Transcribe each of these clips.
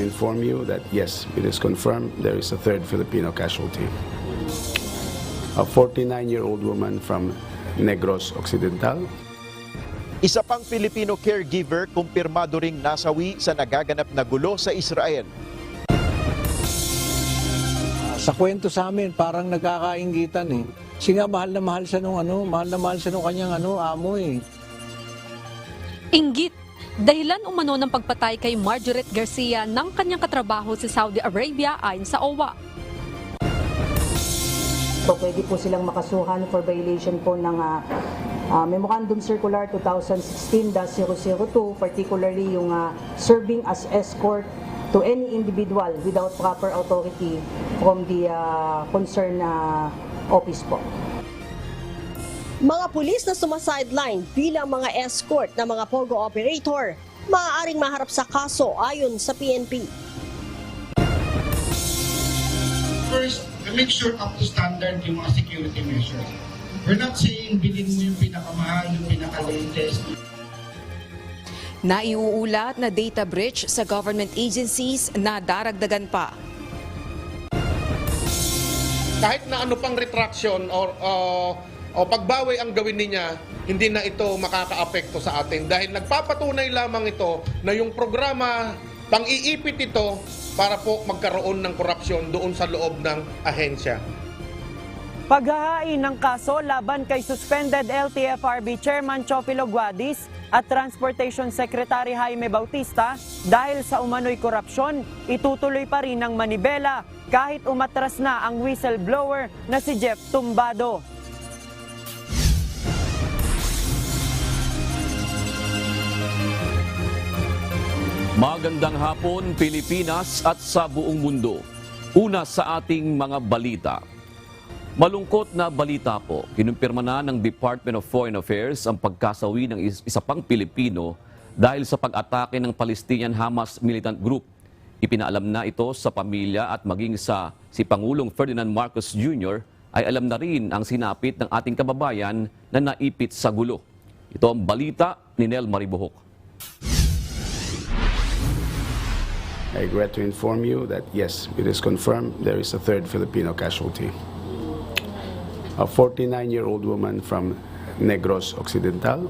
inform you that yes, it is confirmed there is a third Filipino casualty. A 49-year-old woman from Negros Occidental. Isa pang Filipino caregiver kumpirmado ring nasawi sa nagaganap na gulo sa Israel. Sa kwento sa amin, parang nagkakainggitan eh. Kasi nga mahal na mahal siya nung kanyang amo eh. Inggit. Dahilan umano ng pagpatay kay Marjoret Garcia ng kanyang katrabaho sa Saudi Arabia ayon sa OWA. So pwede po silang makasuhan for violation po ng Memorandum Circular 2016-002, particularly yung serving as escort to any individual without proper authority from the concerned office po. Mga pulis na sumasideline bilang mga escort na mga POGO operator, maaaring maharap sa kaso ayon sa PNP. First, make sure up to standard yung mga security measures. We're not saying bilhin mo yung pinakamahal, yung pinaka-latest. Naiuulat na data breach sa government agencies na daragdagan pa. Kahit na ano pang retraction o pagbawi ang gawin niya, hindi na ito makakaapekto sa atin dahil nagpapatunay lamang ito na yung programa pang-iipit ito para po magkaroon ng korupsyon doon sa loob ng ahensya. Paghahain ng kaso laban kay suspended LTFRB Chairman Chofilo Guadis at Transportation Secretary Jaime Bautista dahil sa umano'y korupsyon, itutuloy pa rin ng manibela kahit umatras na ang whistleblower na si Jeff Tumbado. Magandang hapon, Pilipinas at sa buong mundo. Una sa ating mga balita. Malungkot na balita po, kinumpirma na ng Department of Foreign Affairs ang pagkasawi ng isa pang Pilipino dahil sa pag-atake ng Palestinian Hamas militant group. Ipinaalam na ito sa pamilya at maging si Pangulong Ferdinand Marcos Jr. ay alam na rin ang sinapit ng ating kababayan na naipit sa gulo. Ito ang balita ni Nel Maribohok. I regret to inform you that yes, it is confirmed there is a third Filipino casualty. A 49-year-old woman from Negros Occidental.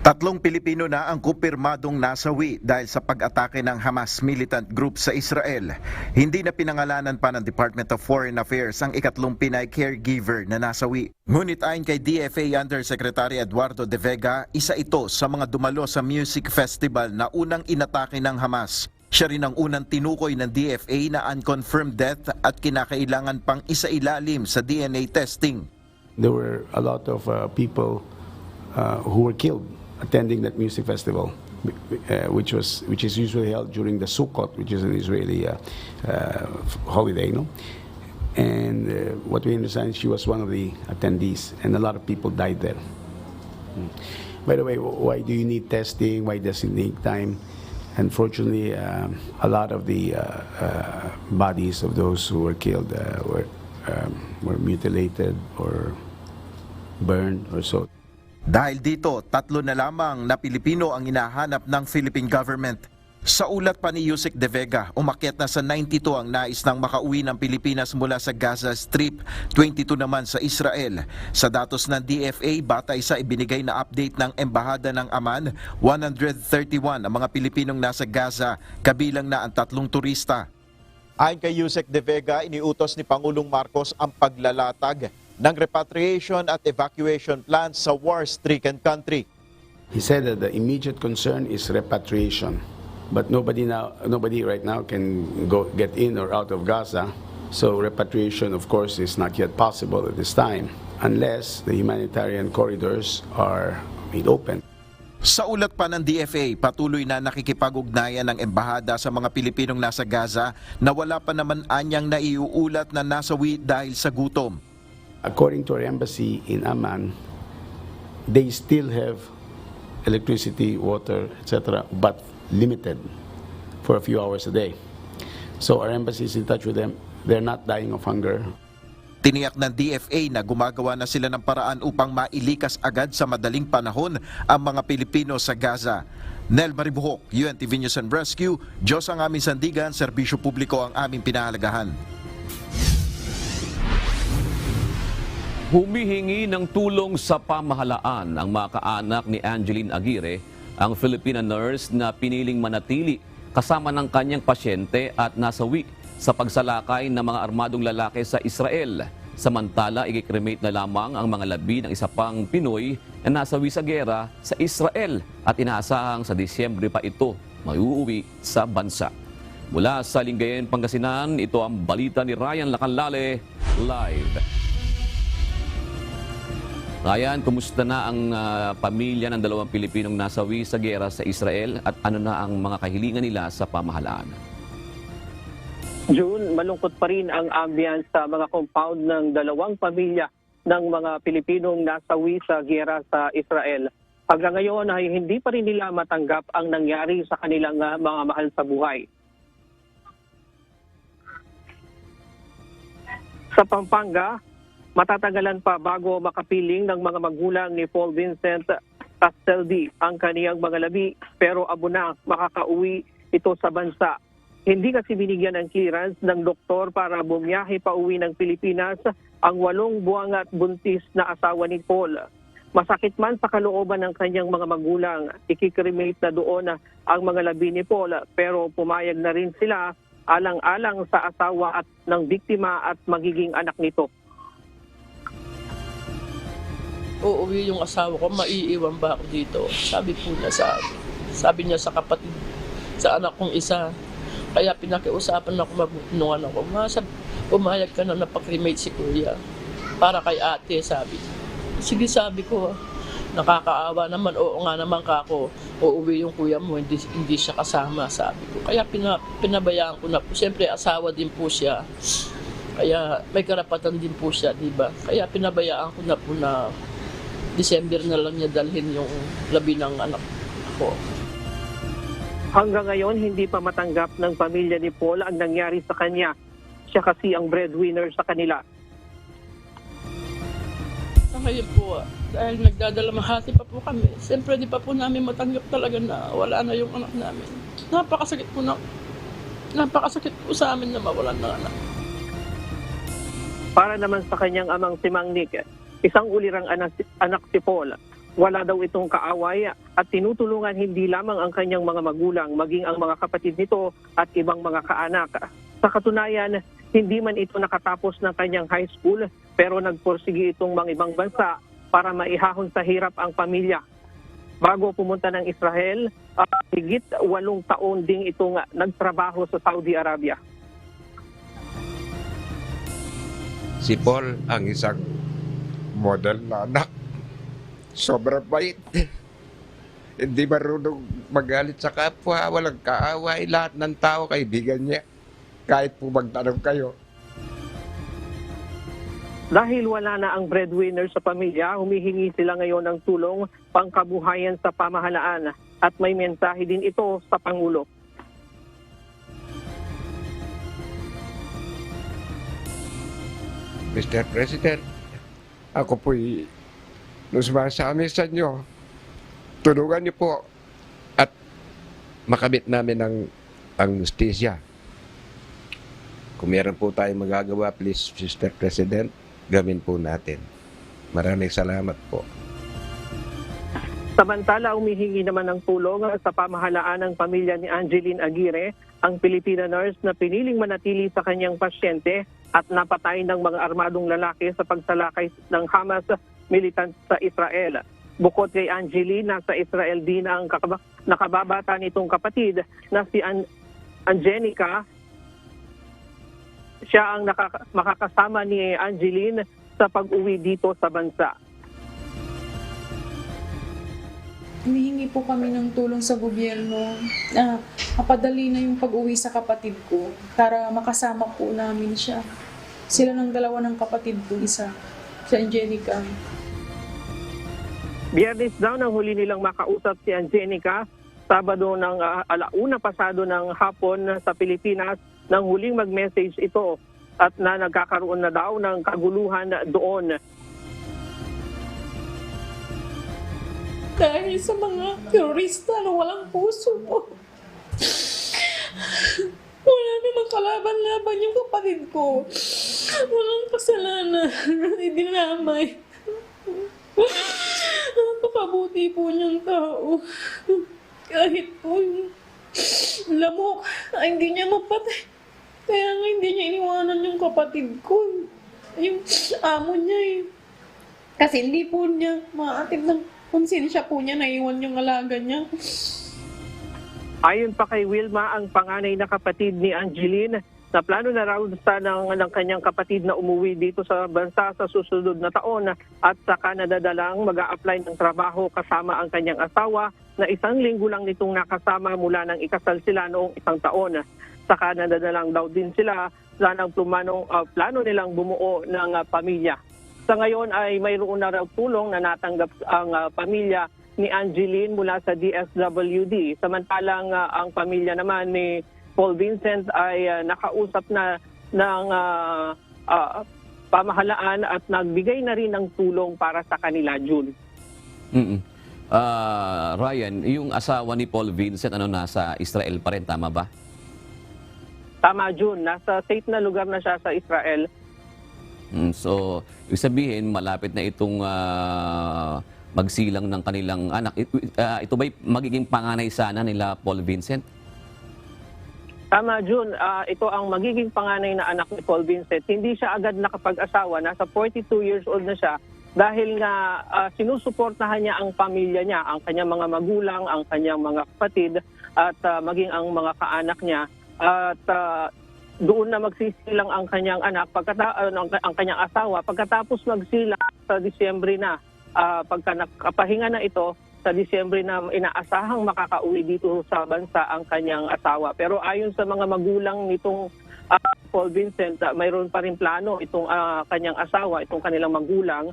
Tatlong Pilipino na ang kumpirmadong nasawi dahil sa pag-atake ng Hamas militant group sa Israel. Hindi na pinangalanan pa ng Department of Foreign Affairs ang ikatlong Pinay caregiver na nasawi. Ngunit ayon kay DFA Undersecretary Eduardo De Vega, isa ito sa mga dumalo sa music festival na unang inatake ng Hamas. Siya rin ang unang tinukoy ng DFA na unconfirmed death at kinakailangan pang isailalim sa DNA testing. There were a lot of people who were killed attending that music festival, which is usually held during the Sukkot, which is an Israeli holiday, no? And what we understand, she was one of the attendees, and a lot of people died there. By the way, why do you need testing? Why does it need time? Unfortunately, a lot of the bodies of those who were killed were mutilated or burned or so. Dahil dito, tatlo na lamang na Pilipino ang hinahanap ng Philippine government. Sa ulat pa ni Yusek De Vega, umakyat na sa 92 ang nais ng makauwi ng Pilipinas mula sa Gaza Strip, 22 naman sa Israel. Sa datos ng DFA, batay sa ibinigay na update ng Embahada ng Aman, 131 ang mga Pilipinong nasa Gaza, kabilang na ang tatlong turista. Ayon kay Yusek De Vega, iniutos ni Pangulong Marcos ang paglalatag ng repatriation at evacuation plans sa war-stricken country. He said that the immediate concern is repatriation. But nobody right now can get in or out of Gaza. So repatriation, of course, is not yet possible at this time unless the humanitarian corridors are made open. Sa ulat pa ng DFA, patuloy na nakikipag-ugnayan ng embahada sa mga Pilipinong nasa Gaza na wala pa naman anyang naiuulat na nasawi dahil sa gutom. According to our embassy in Amman, they still have electricity, water, etc., but limited for a few hours a day. So our embassy is in touch with them. They're not dying of hunger. Tiniyak ng DFA na gumagawa na sila ng paraan upang mailikas agad sa madaling panahon ang mga Pilipino sa Gaza. Nel Maribuhok, UNTV News and Rescue, Diyos ang aming sandigan, serbisyo publiko ang aming pinahalagahan. Humihingi ng tulong sa pamahalaan ang mga kaanak ni Angeline Aguirre, ang Filipina nurse na piniling manatili kasama ng kanyang pasyente at nasawi sa pagsalakay ng mga armadong lalaki sa Israel. Samantala, i-cremate na lamang ang mga labi ng isa pang Pinoy na nasawi sa gera sa Israel at inaasahang sa Disyembre pa ito maiuwi sa bansa. Mula sa Lingayen, Pangasinan, ito ang balita ni Ryan Lacanlale, live. Ryan, kumusta na ang pamilya ng dalawang Pilipinong nasawi sa gera sa Israel at ano na ang mga kahilingan nila sa pamahalaan? June, malungkot pa rin ang ambience sa mga compound ng dalawang pamilya ng mga Pilipinong nasawi sa gera sa Israel. Hanggang ngayon ay hindi pa rin nila matanggap ang nangyari sa kanilang mga mahal sa buhay. Sa Pampanga, matatagalan pa bago makapiling ng mga magulang ni Paul Vincent Casteldi ang kaniyang mga labi, pero abo na makakauwi ito sa bansa. Hindi kasi binigyan ng clearance ng doktor para bumiyahe pa uwi ng Pilipinas ang 8 buwang at buntis na asawa ni Paul. Masakit man sa kalooban ng kanyang mga magulang, ikikremate na doon ang mga labi ni Paul, pero pumayag na rin sila alang-alang sa asawa at ng biktima at magiging anak nito. Uuwi yung asawa ko, maiiwan ba ako dito? Sabi po niya sa akin. Sabi niya sa kapatid, sa anak kong isa. Kaya pinakiusapan ako, magbunuan ako. Umayag ka na napakremate si kuya. Para kay ate, sabi. Sige, sabi ko, nakakaawa naman, oo nga naman kako. Uuwi yung kuya mo, hindi siya kasama, sabi ko. Kaya pinabayaan ko na po. Siyempre, asawa din po siya. Kaya may karapatan din po siya, di ba? Kaya pinabayaan ko na po na December na lang niya dalhin yung labi ng anak ko. Hanggang ngayon, hindi pa matanggap ng pamilya ni Paul ang nangyari sa kanya. Siya kasi ang breadwinner sa kanila. Sa ngayon po, dahil nagdadalamahati pa po kami, siyempre di pa po namin matanggap talaga na wala na yung anak namin. Napakasakit po sa amin na mawalan ng anak. Para naman sa kanyang amang si Mang Nick, isang ulirang anak si Paul. Wala daw itong kaaway at tinutulungan hindi lamang ang kanyang mga magulang, maging ang mga kapatid nito at ibang mga kaanak. Sa katunayan, hindi man ito nakatapos ng kanyang high school, pero nagpursige itong mga ibang bansa para maihahon sa hirap ang pamilya. Bago pumunta ng Israel, higit 8 taon ding itong nagtrabaho sa Saudi Arabia. Si Paul ang isang model na anak. Sobrang bait. Hindi marunong magalit sa kapwa, walang kaaway. Lahat ng tao kaibigan niya. Kahit po magtanong kayo. Dahil wala na ang breadwinner sa pamilya, humihingi sila ngayon ng tulong pangkabuhayan sa pamahalaan at may mensahe din ito sa Pangulo. Mr. President, ako po'y sumasami sa inyo. Tulungan niyo po at makamit namin ang justisya. Kung meron po tayong magagawa, please, Mr. President, gawin po natin. Maraming salamat po. Samantala, umihingi naman ng tulong sa pamahalaan ng pamilya ni Angeline Aguirre, ang Filipina nurse na piniling manatili sa kanyang pasyente at napatay ng mga armadong lalaki sa pagsalakay ng Hamas militant sa Israel. Bukod kay Angeline, nasa Israel din ang nakababata nitong kapatid na si Angenica. Siya ang makakasama ni Angeline sa pag-uwi dito sa bansa. Humihingi po kami ng tulong sa gobyerno na mapadali na yung pag-uwi sa kapatid ko para makasama po namin siya. Sila ng dalawa ng kapatid ko, isa, si Angenica. Biyernes daw nang huli nilang makausap si Angenica, Sabado ng 1:00 pasado ng hapon sa Pilipinas nang huling mag-message ito at na nagkakaroon na daw ng kaguluhan doon. Dahil sa mga terorista na walang puso po. Wala namang kalaban-laban yung kapatid ko. Walang kasalanan. Idinamay. Napakabuti po niyang tao. Kahit po yung lamok ay hindi niya mapatay. Kaya nga hindi niya iniwanan yung kapatid ko. Yung amo niya eh. Kasi hindi po niya maatid ng konsensya po niya na iwan yung alaga niya. Ayon pa kay Wilma, ang panganay na kapatid ni Angeline, na plano na raw ng kanyang kapatid na umuwi dito sa bansa sa susunod na taon at sa Canada dalang mag-a-apply ng trabaho kasama ang kanyang asawa na 1 linggo lang nitong nakasama mula nang ikasal sila noong 1 taon. Sa Canada dalang daw din sila planong plano nilang bumuo ng pamilya. Sa ngayon ay mayroon na raw tulong na natanggap ang pamilya ni Angeline mula sa DSWD. Samantalang ang pamilya naman ni Paul Vincent ay nakausap na ng pamahalaan at nagbigay na rin ng tulong para sa kanila, June. Ryan, yung asawa ni Paul Vincent, nasa Israel pa rin, tama ba? Tama, June. Nasa safe na lugar na siya sa Israel. So, ibig sabihin, malapit na itong magsilang ng kanilang anak. Ito ba'y magiging panganay sana nila Paul Vincent? Tama, June. Ito ang magiging panganay na anak ni Paul Vincent. Hindi siya agad nakapag-asawa. Nasa 42 years old na siya dahil nga sinusuportahan niya ang pamilya niya, ang kanyang mga magulang, ang kanyang mga kapatid at maging ang mga kaanak niya. At doon na magsisilang ang kanyang anak, ang kanyang asawa. Pagkatapos magsilang sa Disyembre na, pagka nakapahinga na ito, sa Disyembre na inaasahang makakauwi dito sa bansa ang kanyang asawa. Pero ayon sa mga magulang nitong Paul Vincent, mayroon pa rin plano itong kanyang asawa, itong kanilang magulang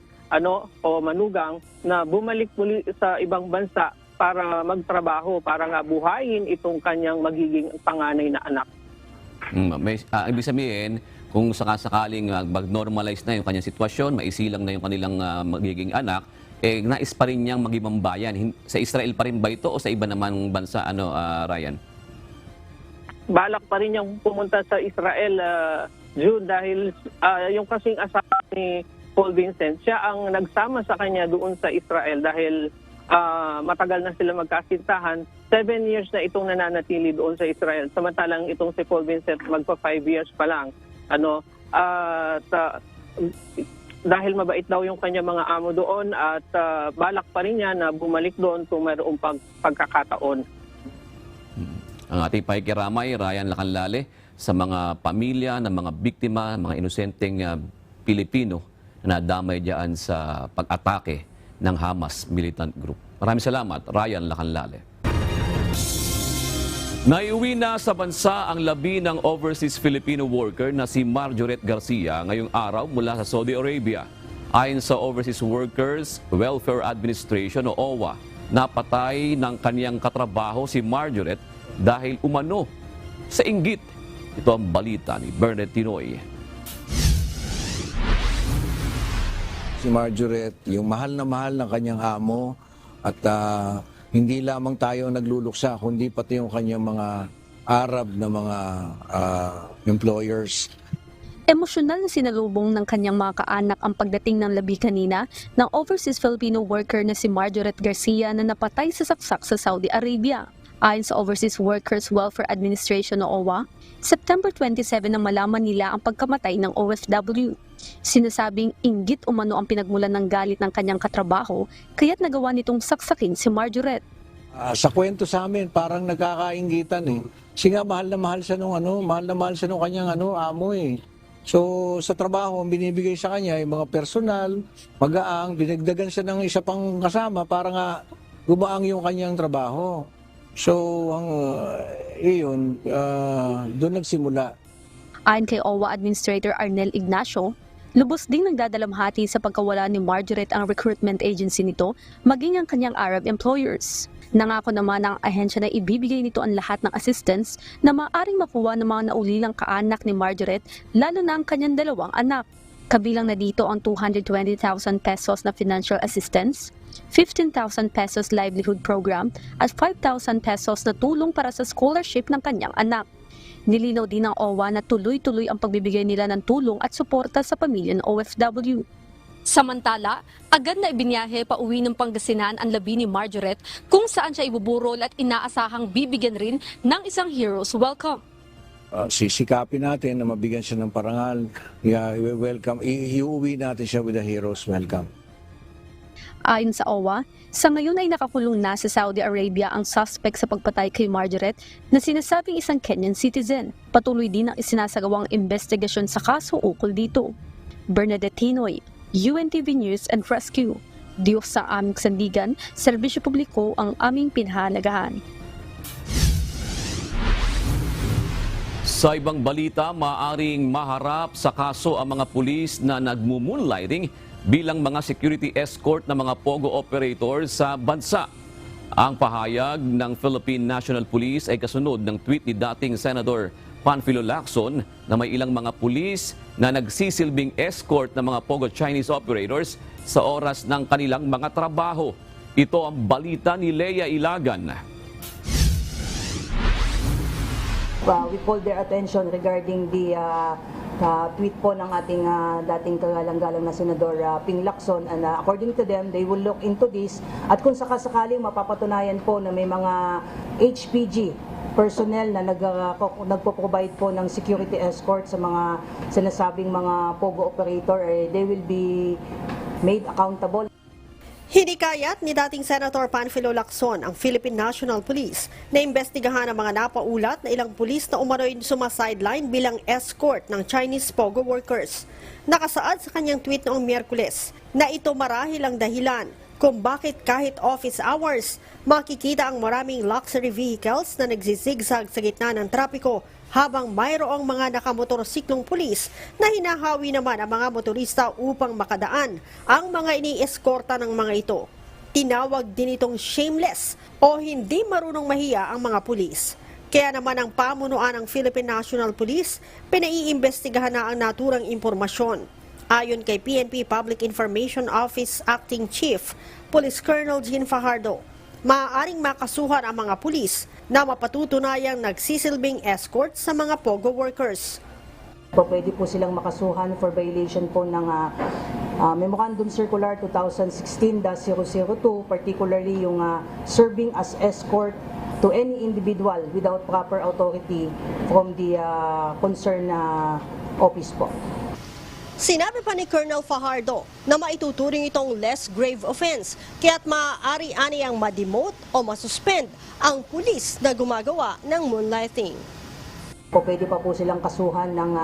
o manugang na bumalik muli sa ibang bansa para magtrabaho, para nga buhayin itong kanyang magiging panganay na anak. Ibig sabihin, kung sakasakaling mag-normalize na yung kanyang sitwasyon, maisilang na yung kanilang magiging anak, nais pa rin niyang mag-ibang bayan. Sa Israel pa rin ba ito o sa iba naman bansa, Ryan? Balak pa rin niyang pumunta sa Israel, June, dahil yung kasing asawa ni Paul Vincent, siya ang nagsama sa kanya doon sa Israel dahil matagal na sila magkasintahan. 7 years na itong nananatili doon sa Israel. Samantalang itong si Paul Vincent magpa 5 years pa lang. Dahil mabait daw yung kanya mga amo doon at balak pa rin niya na bumalik doon kung mayroong pagkakataon. Ang ating pakikiramay, Ryan Lacanlale, sa mga pamilya ng mga biktima, mga inosenteng Pilipino na nadamay diyan sa pag-atake ng Hamas militant group. Maraming salamat, Ryan Lacanlale. Naiuwi na sa bansa ang labi ng overseas Filipino worker na si Marjoret Garcia ngayong araw mula sa Saudi Arabia. Ayon sa Overseas Workers Welfare Administration o OWA, napatay ng kaniyang katrabaho si Marjoret dahil umano sa inggit. Ito ang balita ni Bernard Tinoy. Si Marjoret, yung mahal ng kanyang amo at hindi lamang tayo nagluluksa, kundi pati yung kanyang mga Arab na mga employers. Emosyonal na sinalubong ng kanyang mga kaanak ang pagdating ng labi kanina ng overseas Filipino worker na si Marjoret Garcia na napatay sa saksak sa Saudi Arabia. Ayon sa Overseas Workers Welfare Administration o OWA, September 27 nang malaman nila ang pagkamatay ng OFW. Sinasabing inggit umano ang pinagmulan ng galit ng kanyang katrabaho kaya't nagawa nitong saksakin si Marjoret. Sa kwento sa amin, parang nagkakainggitan eh. Kasi nga mahal na mahal siya nung kanyang amo eh. So sa trabaho, ang binibigay sa kanya ay mga personal, magaang, dinagdagan siya ng isa pang kasama para nga gumaang yung kanyang trabaho. So doon nagsimula. Ayon kay OWA Administrator Arnel Ignacio, lubos ding nagdadalamhati sa pagkawala ni Marjoret ang recruitment agency nito, maging ang kanyang Arab employers. Nangako naman ang ahensya na ibibigay nito ang lahat ng assistance na maaaring makuha ng mga naulilang kaanak ni Marjoret, lalo na ang kanyang 2 anak. Kabilang na dito ang 220,000 pesos na financial assistance, 15,000 pesos livelihood program at 5,000 pesos na tulong para sa scholarship ng kanyang anak. Nilinaw din ng OWA na tuloy-tuloy ang pagbibigay nila ng tulong at suporta sa pamilya ng OFW. Samantala, agad na ibinyahe pa uwi ng Pangasinan ang labi ni Marjoret kung saan siya ibuburol at inaasahang bibigyan rin ng isang hero's welcome. Sisikapin natin na mabigyan siya ng parangal. Welcome. Iuwi natin siya with a hero's welcome. Ayon sa OWA, sa ngayon ay nakakulong na sa Saudi Arabia ang suspect sa pagpatay kay Marjoret na sinasabing isang Kenyan citizen. Patuloy din ang isinasagawang investigasyon sa kaso ukol dito. Bernadette Tinoy, UNTV News and Rescue. Diyos sa aming sandigan, serbisyo publiko ang aming pinahalagahan. Sa ibang balita, maaring maharap sa kaso ang mga pulis na nagmumoonlighting bilang mga security escort ng mga POGO operators sa bansa. Ang pahayag ng Philippine National Police ay kasunod ng tweet ni dating Senator Panfilo Lacson na may ilang mga pulis na nagsisilbing escort ng mga POGO Chinese operators sa oras ng kanilang mga trabaho. Ito ang balita ni Leia Ilagan. We called their attention regarding the tweet po ng ating dating kagalang-galang na Senador Ping Lacson, and according to them, they will look into this at kung sakasakaling mapapatunayan po na may mga HPG personnel na nagpo-provide po ng security escort sa mga sinasabing mga POGO operator, they will be made accountable. Hinikayat ni dating Senator Panfilo Lacson ang Philippine National Police na imbestigahan ang mga napaulat na ilang pulis na umano'y sumasideline bilang escort ng Chinese POGO workers. Nakasaad sa kanyang tweet noong Miyerkules na ito marahil ang dahilan kung bakit kahit office hours, makikita ang maraming luxury vehicles na nagzizigzag sa gitna ng trapiko habang mayroong mga nakamotorsiklong pulis na hinahawi naman ang mga motorista upang makadaan ang mga ini-eskorta ng mga ito. Tinawag din itong shameless o hindi marunong mahiya ang mga pulis. Kaya naman ang pamunuan ng Philippine National Police, pinaiimbestigahan na ang naturang impormasyon. Ayon kay PNP Public Information Office Acting Chief, Police Colonel Jean Fajardo, maaaring makasuhan ang mga pulis na mapatutunayang nagsisilbing escort sa mga POGO workers. Pwede po silang makasuhan for violation po ng Memorandum Circular 2016-002, particularly yung serving as escort to any individual without proper authority from the concerned office po. Sinabi pa ni Colonel Fajardo na maituturing itong less grave offense kaya't maaari aniyang ma-demote o masuspend ang pulis na gumagawa ng moonlighting. Pwede pa po silang kasuhan ng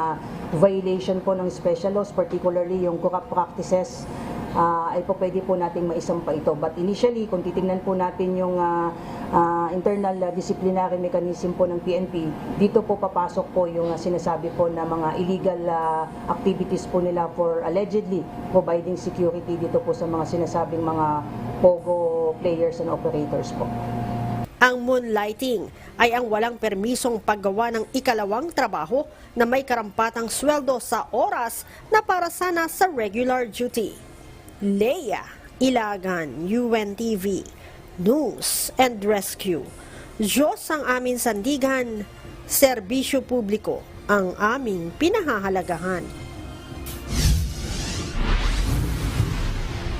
violation po ng special laws, particularly yung corrupt practices, ay po pwede po nating maisampa ito. But initially, kung titingnan po natin yung internal disciplinary mechanism po ng PNP, dito po papasok po yung sinasabi po na mga illegal activities po nila for allegedly providing security dito po sa mga sinasabing mga POGO players and operators po. Ang moonlighting ay ang walang permisong paggawa ng ikalawang trabaho na may karampatang sweldo sa oras na para sana sa regular duty. Leia Ilagan, UNTV News and Rescue. Diyos ang aming sandigan, serbisyo publiko ang aming pinahahalagahan.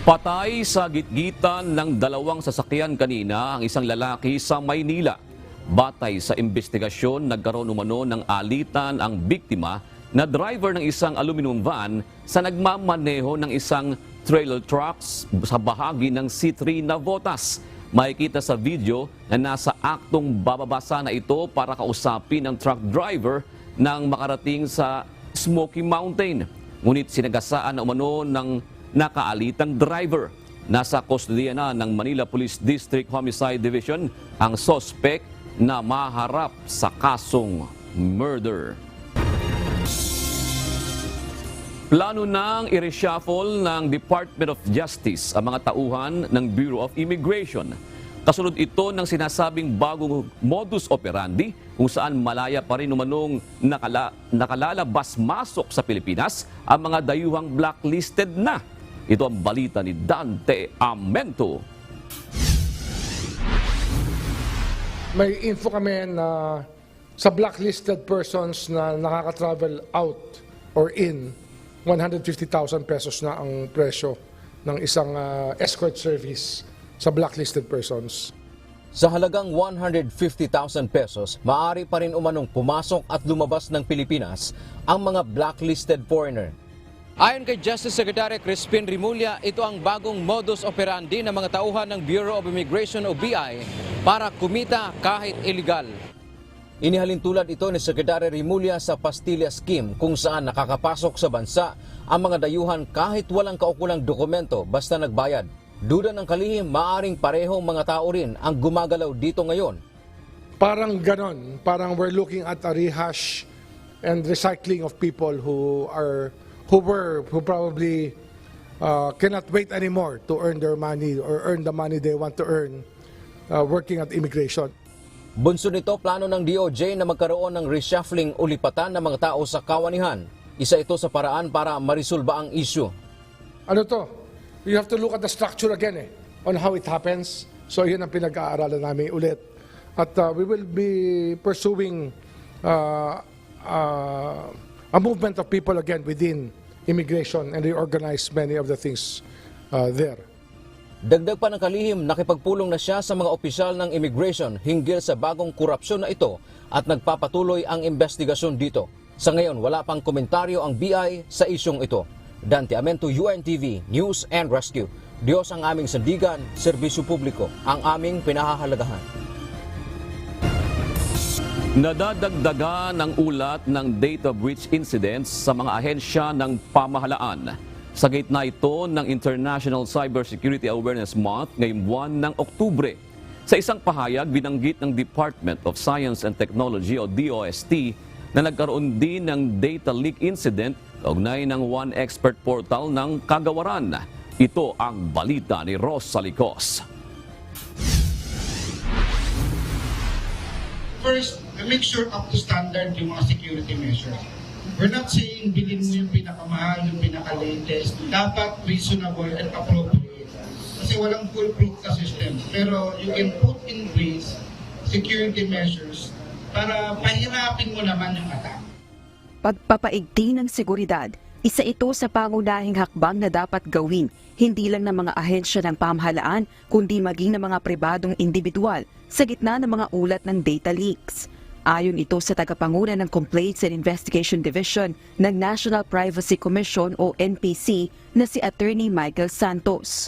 Patay sa gitgitan ng dalawang sasakyan kanina ang isang lalaki sa Maynila. Batay sa investigasyon, nagkaroon umano ng alitan ang biktima na driver ng isang aluminum van sa nagmamaneho ng isang trailer trucks sa bahagi ng C3 Navotas. Makikita sa video na nasa aktong bababasa na ito para kausapin ang truck driver nang makarating sa Smoky Mountain. Ngunit sinagasaan na umano ng nakaalitang driver. Nasa kustodiya na ng Manila Police District Homicide Division ang suspect na maharap sa kasong murder. Plano nang i-reshuffle ng Department of Justice ang mga tauhan ng Bureau of Immigration. Kasunod ito ng sinasabing bagong modus operandi kung saan malaya pa rin umanong nakalalabas-masok sa Pilipinas ang mga dayuhang blacklisted na. Ito ang balita ni Dante Amento. May info kami na sa blacklisted persons na nakaka-travel out or in, 150,000 pesos na ang presyo ng isang escort service sa blacklisted persons. Sa halagang 150,000 pesos, maaari pa rin umanong pumasok at lumabas ng Pilipinas ang mga blacklisted foreigner. Ayon kay Justice Secretary Crispin Rimulya, ito ang bagong modus operandi ng mga tauhan ng Bureau of Immigration o BI para kumita kahit illegal. Inihalin tulad ito ni Secretary Rimulya sa Pastilla Scheme kung saan nakakapasok sa bansa ang mga dayuhan kahit walang kaukulang dokumento basta nagbayad. Duda ng kalihim, maaring parehong mga tao rin ang gumagalaw dito ngayon. Parang ganon, parang we're looking at a rehash and recycling of people who probably cannot wait anymore to earn their money or earn the money they want to earn working at immigration. Bunso nito, plano ng DOJ na magkaroon ng reshuffling o lipatan ng mga tao sa kawanihan. Isa ito sa paraan para marisolba ang issue. Ano to? You have to look at the structure again on how it happens. So yun ang pinag-aaralan namin ulit. At we will be pursuing a movement of people again within immigration and reorganize many of the things there. Dagdag pa ng kalihim, nakipagpulong na siya sa mga opisyal ng immigration hinggil sa bagong korupsyon na ito at nagpapatuloy ang investigasyon dito. Sa ngayon, wala pang komentaryo ang BI sa isyong ito. Dante Amento, UNTV, News and Rescue. Diyos ang aming sandigan, serbisyo publiko, ang aming pinahahalagahan. Nadadagdagan ang ulat ng data breach incidents sa mga ahensya ng pamahalaan. Sa gitna ito ng International Cybersecurity Awareness Month ngayong buwan ng Oktubre. Sa isang pahayag, binanggit ng Department of Science and Technology o DOST na nagkaroon din ng data leak incident kaugnay ng One Expert Portal ng Kagawaran. Ito ang balita ni Ros Salicos. First, make sure up to standard yung mga security measures. We're not saying bilhin mo yung pinakamahal, yung pinaka-latest. Dapat reasonable and appropriate. Kasi walang foolproof na system. Pero you can put in place security measures para pahirapin mo naman yung attack. Pagpapaigting ng seguridad, isa ito sa pangunahing hakbang na dapat gawin, hindi lang ng mga ahensya ng pamahalaan, kundi maging ng mga pribadong individual sa gitna ng mga ulat ng data leaks. Ayon ito sa tagapanguna ng Complaints and Investigation Division ng National Privacy Commission o NPC na si Attorney Michael Santos.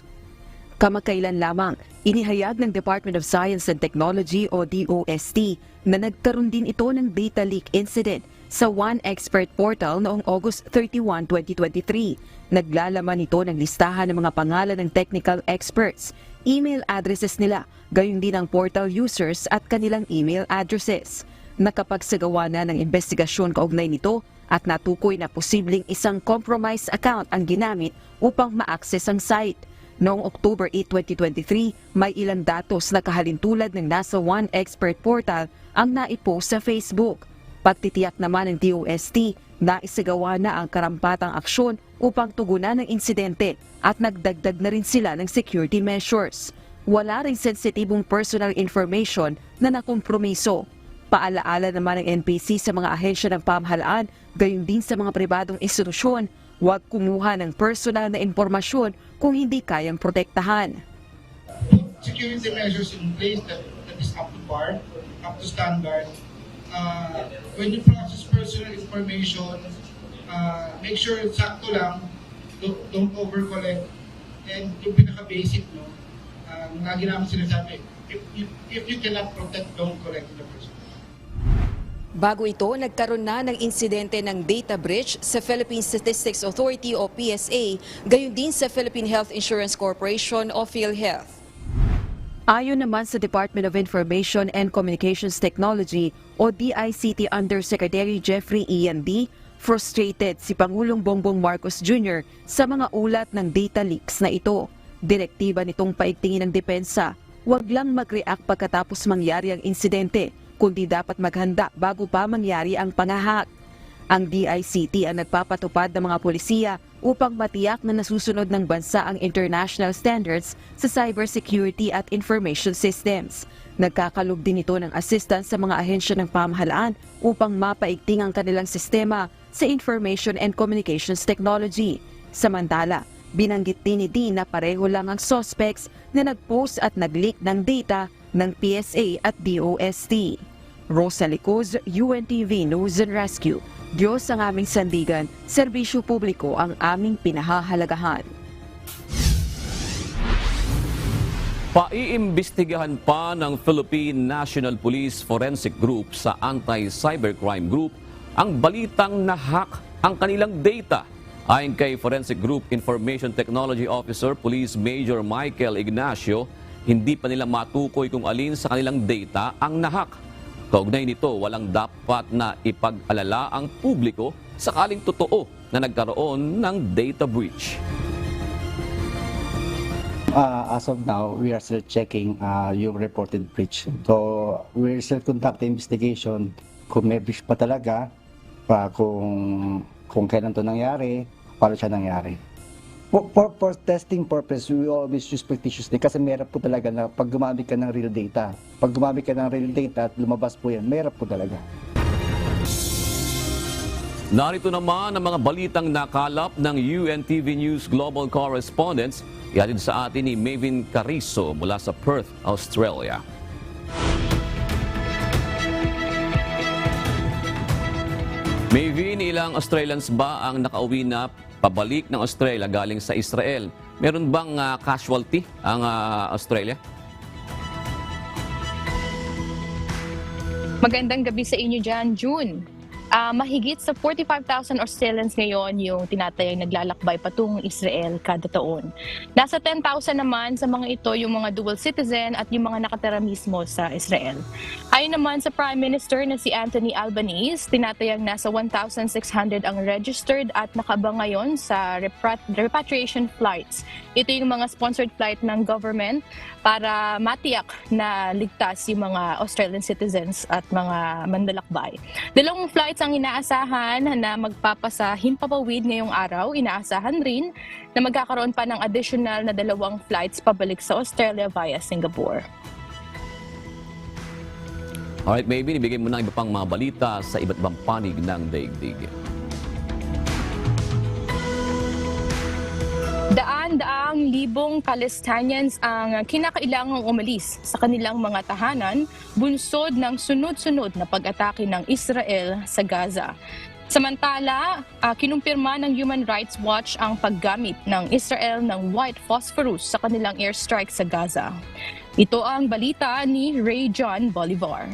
Kamakailan lamang, inihayag ng Department of Science and Technology o DOST na nagkaroon din ito ng data leak incident sa One Expert Portal noong August 31, 2023. Naglalaman ito ng listahan ng mga pangalan ng technical experts, email addresses nila, gayon din ang portal users at kanilang email addresses. Nakapagsagawa na ng investigasyon kaugnay nito at natukoy na posibleng isang compromised account ang ginamit upang ma-access ang site. Noong October 8, 2023, may ilang datos na kahalintulad ng nasa One Expert Portal ang naipost sa Facebook. Pagtitiyak naman ng DOST na isagawa na ang karampatang aksyon upang tugunan ng insidente at nagdagdag na rin sila ng security measures. Wala ring sensitibong personal information na nakompromiso. Paalaala naman ng NPC sa mga ahensya ng pamahalaan, gayon din sa mga pribadong institusyon, huwag kumuha ng personal na impormasyon kung hindi kayang protektahan. Security measures in place that is up to par, up to standard. When you process personal information, make sure sakto lang, don't over-collect, and yung pinaka-basic, no, lagi namin sinasabi, if you cannot protect, don't collect the person. Bago ito, nagkaroon na ng insidente ng data breach sa Philippine Statistics Authority o PSA, gayon din sa Philippine Health Insurance Corporation o PhilHealth. Ayon naman sa Department of Information and Communications Technology o DICT Undersecretary Jeffrey Ian D., frustrated si Pangulong Bongbong Marcos Jr. sa mga ulat ng data leaks na ito. Direktiba nitong paigtingin ng depensa huwag lang mag-react pagkatapos mangyari ang insidente, kundi dapat maghanda bago pa mangyari ang pangahak. Ang DICT ang nagpapatupad ng mga polisiya upang matiyak na nasusunod ng bansa ang international standards sa cybersecurity at information systems. Nagkakalog din ito ng assistance sa mga ahensya ng pamahalaan upang mapaigting ang kanilang sistema sa information and communications technology. Samantala, binanggit din ni Dean na pareho lang ang suspects na nag-post at nag-leak ng data ng PSA at DOST. Rosa Licuz, UNTV News and Rescue. Diyos ang aming sandigan, serbisyo publiko ang aming pinahahalagahan. Paiimbestigahan pa ng Philippine National Police Forensic Group sa Anti-Cybercrime Group ang balitang na-hack ang kanilang data. Ayon kay Forensic Group Information Technology Officer Police Major Michael Ignacio, hindi pa nila matukoy kung alin sa kanilang data ang na-hack. Kaugnay nito, walang dapat na ipag-alala ang publiko sakaling totoo na nagkaroon ng data breach. As of now, we are still checking yung reported breach. So, we're still conducting investigation kung may breach pa talaga, kung kailan to nangyari, paano siya nangyari. For testing purpose, we always use fictitiously kasi meron po talaga na pag gumamit ka ng real data. Pag gumamit ka ng real data at lumabas po yan, meron po talaga. Narito naman ang mga balitang nakalap ng UNTV News Global Correspondents. Ihatid sa atin ni Mavin Carizo mula sa Perth, Australia. Mavin, ilang Australians ba ang nakauwi na pabalik ng Australia galing sa Israel? Meron bang casualty ang Australia? Magandang gabi sa inyo dyan, June. Mahigit sa 45,000 Australians ngayon yung tinatayang naglalakbay patungong Israel kada taon. Nasa 10,000 naman sa mga ito yung mga dual citizen at yung mga nakatira mismo sa Israel. Ayon naman sa Prime Minister na si Anthony Albanese, tinatayang nasa 1,600 ang registered at nakabang ngayon sa repatriation flights. Ito yung mga sponsored flight ng government para matiyak na ligtas yung mga Australian citizens at mga manlalakbay. Dalawang flights ang inaasahan na magpapasa himpapawid ngayong araw. Inaasahan rin na magkakaroon pa ng additional na 2 flights pabalik sa Australia via Singapore. Alright, maybe ibigay mo na iba pang mga balita sa iba't ibang panig ng daigdig. Daan-daang libong Palestinians ang kinakailangang umalis sa kanilang mga tahanan bunsod ng sunod-sunod na pag-atake ng Israel sa Gaza. Samantala, kinumpirma ng Human Rights Watch ang paggamit ng Israel ng white phosphorus sa kanilang airstrike sa Gaza. Ito ang balita ni Ray John Bolivar.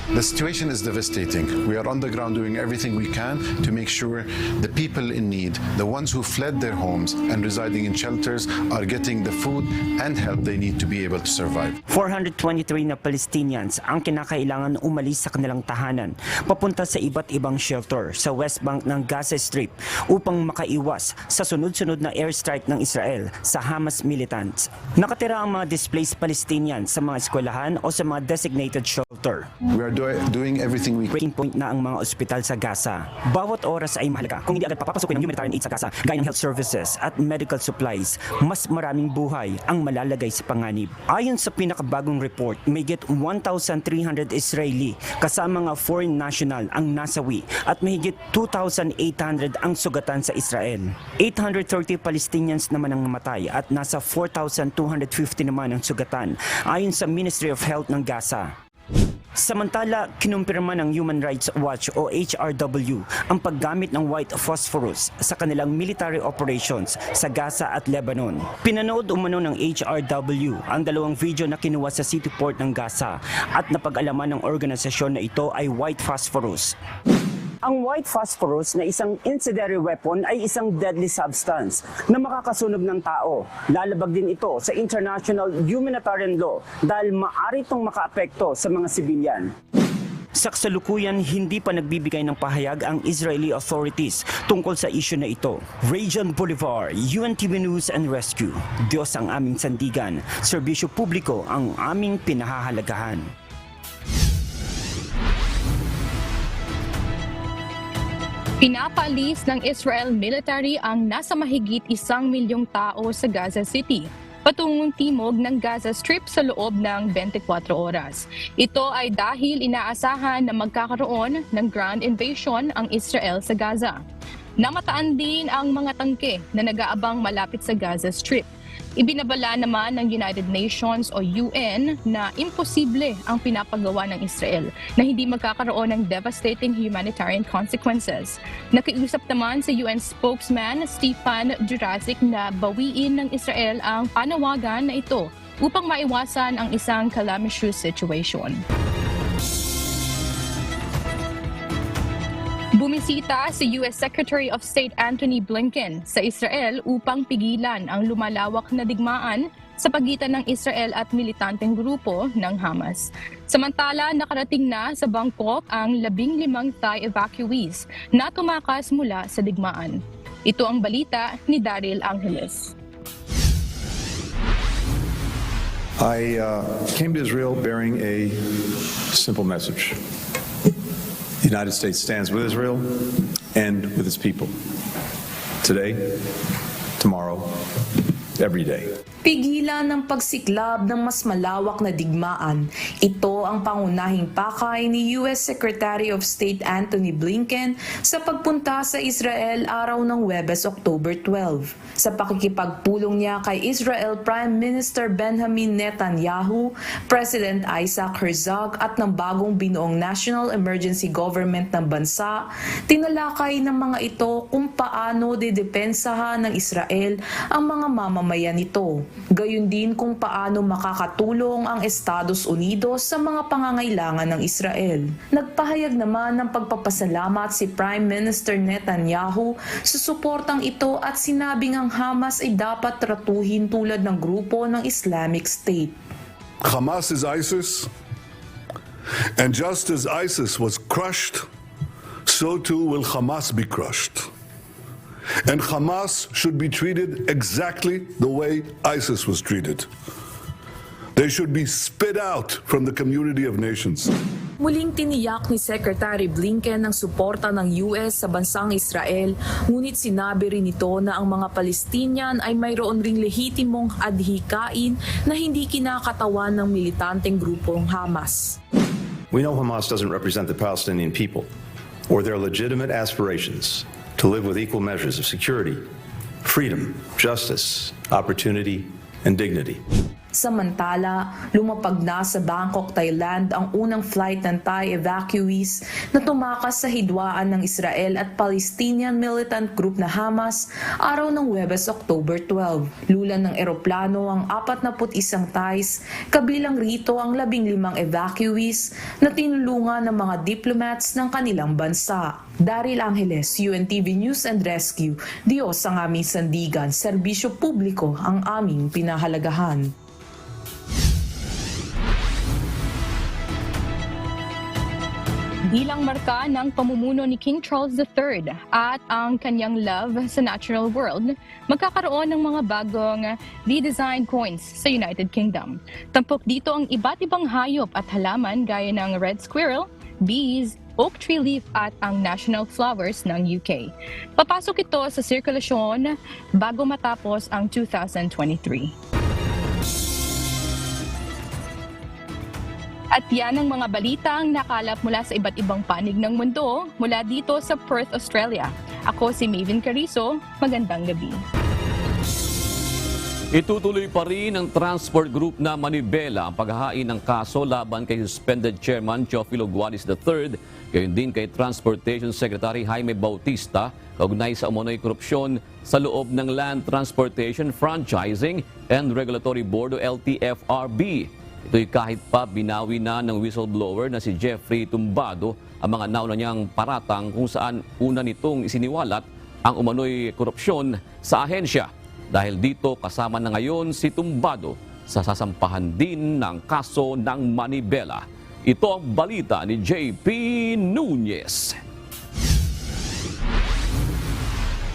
The situation is devastating. We are on the ground doing everything we can to make sure the people in need, the ones who fled their homes and residing in shelters, are getting the food and help they need to be able to survive. 423 na Palestinians ang kinakailangan umalis sa kanilang tahanan papunta sa iba't ibang shelter sa West Bank ng Gaza Strip upang makaiwas sa sunod-sunod na airstrike ng Israel sa Hamas militants. Nakatira ang mga displaced Palestinians sa mga eskwelahan o sa mga designated shelter. We are doing everything we can. Breaking point na ang mga ospital sa Gaza. Bawat oras ay mahalaga. Kung hindi agad papapasukin ng humanitarian aid sa Gaza, gaya ng health services at medical supplies, mas maraming buhay ang malalagay sa panganib. Ayon sa pinakabagong report, may get 1,300 Israeli kasama mga foreign national ang nasawi at mahigit 2,800 ang sugatan sa Israel. 830 Palestinians naman ang namatay at nasa 4,250 naman ang sugatan ayon sa Ministry of Health ng Gaza. Samantala, kinumpirma ng Human Rights Watch o HRW ang paggamit ng white phosphorus sa kanilang military operations sa Gaza at Lebanon. Pinanood umano ng HRW ang 2 video na kinuha sa city port ng Gaza at napag-alaman ng organisasyon na ito ay white phosphorus. Ang white phosphorus na isang incendiary weapon ay isang deadly substance na makakasunog ng tao. Lalabag din ito sa international humanitarian law dahil maaari itong makaapekto sa mga sibilyan. Sa kasalukuyan, hindi pa nagbibigay ng pahayag ang Israeli authorities tungkol sa isyu na ito. Rajon Bolivar, UNTV News and Rescue. Diyos ang aming sandigan, serbisyo publiko ang aming pinahahalagahan. Pinapaalis ng Israel military ang nasa mahigit 1 milyong tao sa Gaza City, patungong timog ng Gaza Strip sa loob ng 24 oras. Ito ay dahil inaasahan na magkakaroon ng ground invasion ang Israel sa Gaza. Namataan din ang mga tangke na nag-aabang malapit sa Gaza Strip. Ibinabala naman ng United Nations o UN na imposible ang pinapagawa ng Israel na hindi magkakaroon ng devastating humanitarian consequences. Nakiusap naman sa UN spokesman Stefan Dujarric na bawiin ng Israel ang panawagan na ito upang maiwasan ang isang calamitous situation. Bumisita si US Secretary of State Antony Blinken sa Israel upang pigilan ang lumalawak na digmaan sa pagitan ng Israel at militanteng grupo ng Hamas. Samantala, nakarating na sa Bangkok ang 15 Thai evacuees na tumakas mula sa digmaan. Ito ang balita ni Daryl Angeles. I came to Israel bearing a simple message. The United States stands with Israel and with its people. Today, tomorrow, every day. Pigilan ng pagsiklab ng mas malawak na digmaan. Ito ang pangunahing pakay ni US Secretary of State Antony Blinken sa pagpunta sa Israel araw ng Huwebes, October 12. Sa pakikipagpulong niya kay Israel Prime Minister Benjamin Netanyahu, President Isaac Herzog at ng bagong binuong National Emergency Government ng bansa, tinalakay ng mga ito kung paano didepensahan ng Israel ang mga mamamayan nito. Gayon din kung paano makakatulong ang Estados Unidos sa mga pangangailangan ng Israel. Nagpahayag naman ng pagpapasalamat si Prime Minister Netanyahu sa suportang ito at sinabing ang Hamas ay dapat tratuhin tulad ng grupo ng Islamic State. Hamas is ISIS, and just as ISIS was crushed, so too will Hamas be crushed. And Hamas should be treated exactly the way ISIS was treated. They should be spit out from the community of nations. Muling tiniyak ni Secretary Blinken ang suporta ng US sa bansang Israel, ngunit sinabi rin ito na ang mga Palestinian ay mayroon ring lehitimong adhikain na hindi kinakatawan ng militanteng grupong Hamas. We know Hamas doesn't represent the Palestinian people or their legitimate aspirations to live with equal measures of security, freedom, justice, opportunity, and dignity. Samantala, lumapag na sa Bangkok, Thailand ang unang flight ng Thai evacuees na tumakas sa hidwaan ng Israel at Palestinian militant group na Hamas araw ng Huwebes, October 12. Lulan ng eroplano ang 41 Thais, kabilang rito ang 15 evacuees na tinulungan ng mga diplomats ng kanilang bansa. Daryl Angeles, UNTV News and Rescue. Diyos ang aming sandigan, serbisyo publiko ang aming pinahalagahan. Bilang marka ng pamumuno ni King Charles III at ang kanyang love sa natural world, magkakaroon ng mga bagong redesigned coins sa United Kingdom. Tampok dito ang iba't ibang hayop at halaman gaya ng red squirrel, bees, oak tree leaf at ang national flowers ng UK. Papasok ito sa sirkulasyon bago matapos ang 2023. At yan ang mga balitang nakalap mula sa iba't ibang panig ng mundo mula dito sa Perth, Australia. Ako si Maven Carizo. Magandang gabi. Itutuloy pa rin ng Transport Group na Manibela ang paghahain ng kaso laban kay suspended Chairman Teofilo Gualis III, gayon din kay Transportation Secretary Jaime Bautista, kaugnay sa umunoy korupsyon sa loob ng Land Transportation Franchising and Regulatory Board o LTFRB. Ito'y kahit pa binawi na ng whistleblower na si Jeffrey Tumbado ang mga nauna niyang paratang kung saan una nitong isiniwalat ang umano'y korupsyon sa ahensya. Dahil dito kasama na ngayon si Tumbado sa sasampahan din ng kaso ng Manibela. Ito ang balita ni JP Nunez.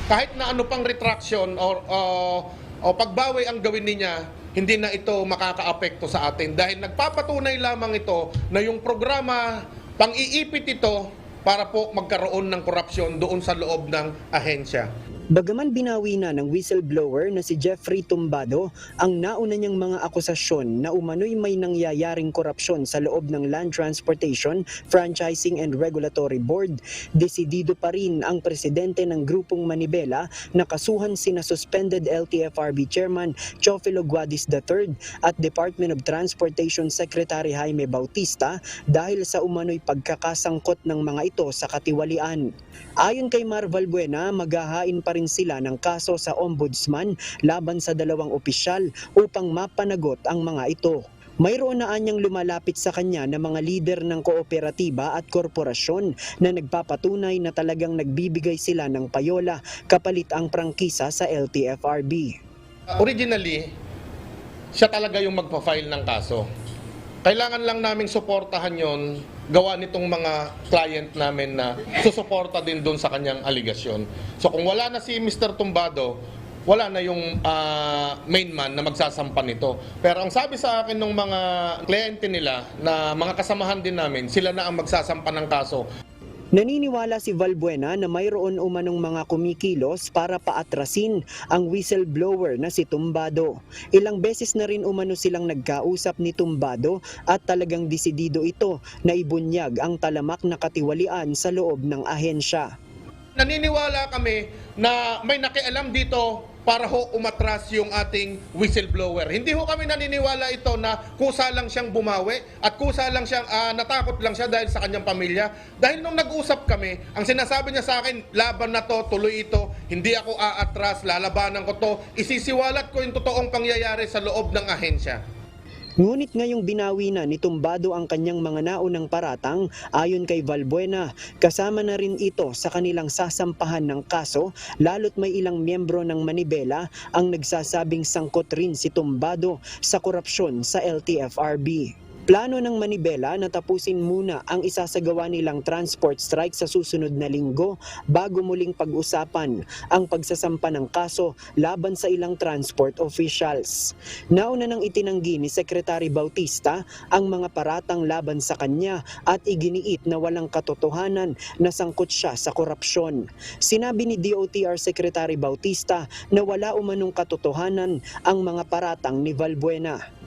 Kahit na ano pang retraction o pagbawi ang gawin niya, hindi na ito makakaapekto sa atin dahil nagpapatunay lamang ito na yung programa pang-iipit ito para po magkaroon ng korupsyon doon sa loob ng ahensya. Bagaman binawi na ng whistleblower na si Jeffrey Tumbado ang nauna niyang mga akusasyon na umano'y may nangyayaring korupsyon sa loob ng Land Transportation, Franchising and Regulatory Board, desidido pa rin ang presidente ng grupong Manibela na kasuhan sina suspended LTFRB Chairman Teofilo Guadis III at Department of Transportation Secretary Jaime Bautista dahil sa umano'y pagkakasangkot ng mga ito sa katiwalian. Ayon kay Mar Valbuena, maghahain pa rin sila ng kaso sa ombudsman laban sa dalawang opisyal upang mapanagot ang mga ito. Mayroon na anyang lumalapit sa kanya na mga lider ng kooperatiba at korporasyon na nagpapatunay na talagang nagbibigay sila ng payola kapalit ang prangkisa sa LTFRB. Originally, siya talaga yung magpa-file ng kaso. Kailangan lang naming suportahan yon, gawa nitong mga client namin na susuporta din doon sa kanyang aligasyon. So kung wala na si Mr. Tumbado, wala na yung main man na magsasampa nito. Pero ang sabi sa akin ng mga kliyente nila na mga kasamahan din namin, sila na ang magsasampa ng kaso. Naniniwala si Valbuena na mayroon umanong mga kumikilos para paatrasin ang whistleblower na si Tumbado. Ilang beses na rin umano silang nagkausap ni Tumbado at talagang desidido ito na ibunyag ang talamak na katiwalian sa loob ng ahensya. Naniniwala kami na may nakialam dito para ho umatras yung ating whistleblower. Hindi ho kami naniniwala ito na kusa lang siyang bumawi at kusa lang siyang natakot lang siya dahil sa kanyang pamilya. Dahil nung nag-usap kami, ang sinasabi niya sa akin, laban na to, tuloy ito, hindi ako aatras, lalabanan ko to, isisiwalat ko yung totoong pangyayari sa loob ng ahensya. Ngunit ngayong binawi na ni Tumbado ang kanyang mga naunang paratang, ayon kay Valbuena, kasama na rin ito sa kanilang sasampahan ng kaso, lalo't may ilang miyembro ng Manibela ang nagsasabing sangkot rin si Tumbado sa korupsyon sa LTFRB. Plano ng Manibela na tapusin muna ang isasagawa nilang transport strike sa susunod na linggo bago muling pag-usapan ang pagsasampa ng kaso laban sa ilang transport officials. Nauna nang itinanggi ni Secretary Bautista ang mga paratang laban sa kanya at iginiit na walang katotohanan na sangkot siya sa korupsyon. Sinabi ni DOTR Secretary Bautista na wala umanong katotohanan ang mga paratang ni Valbuena.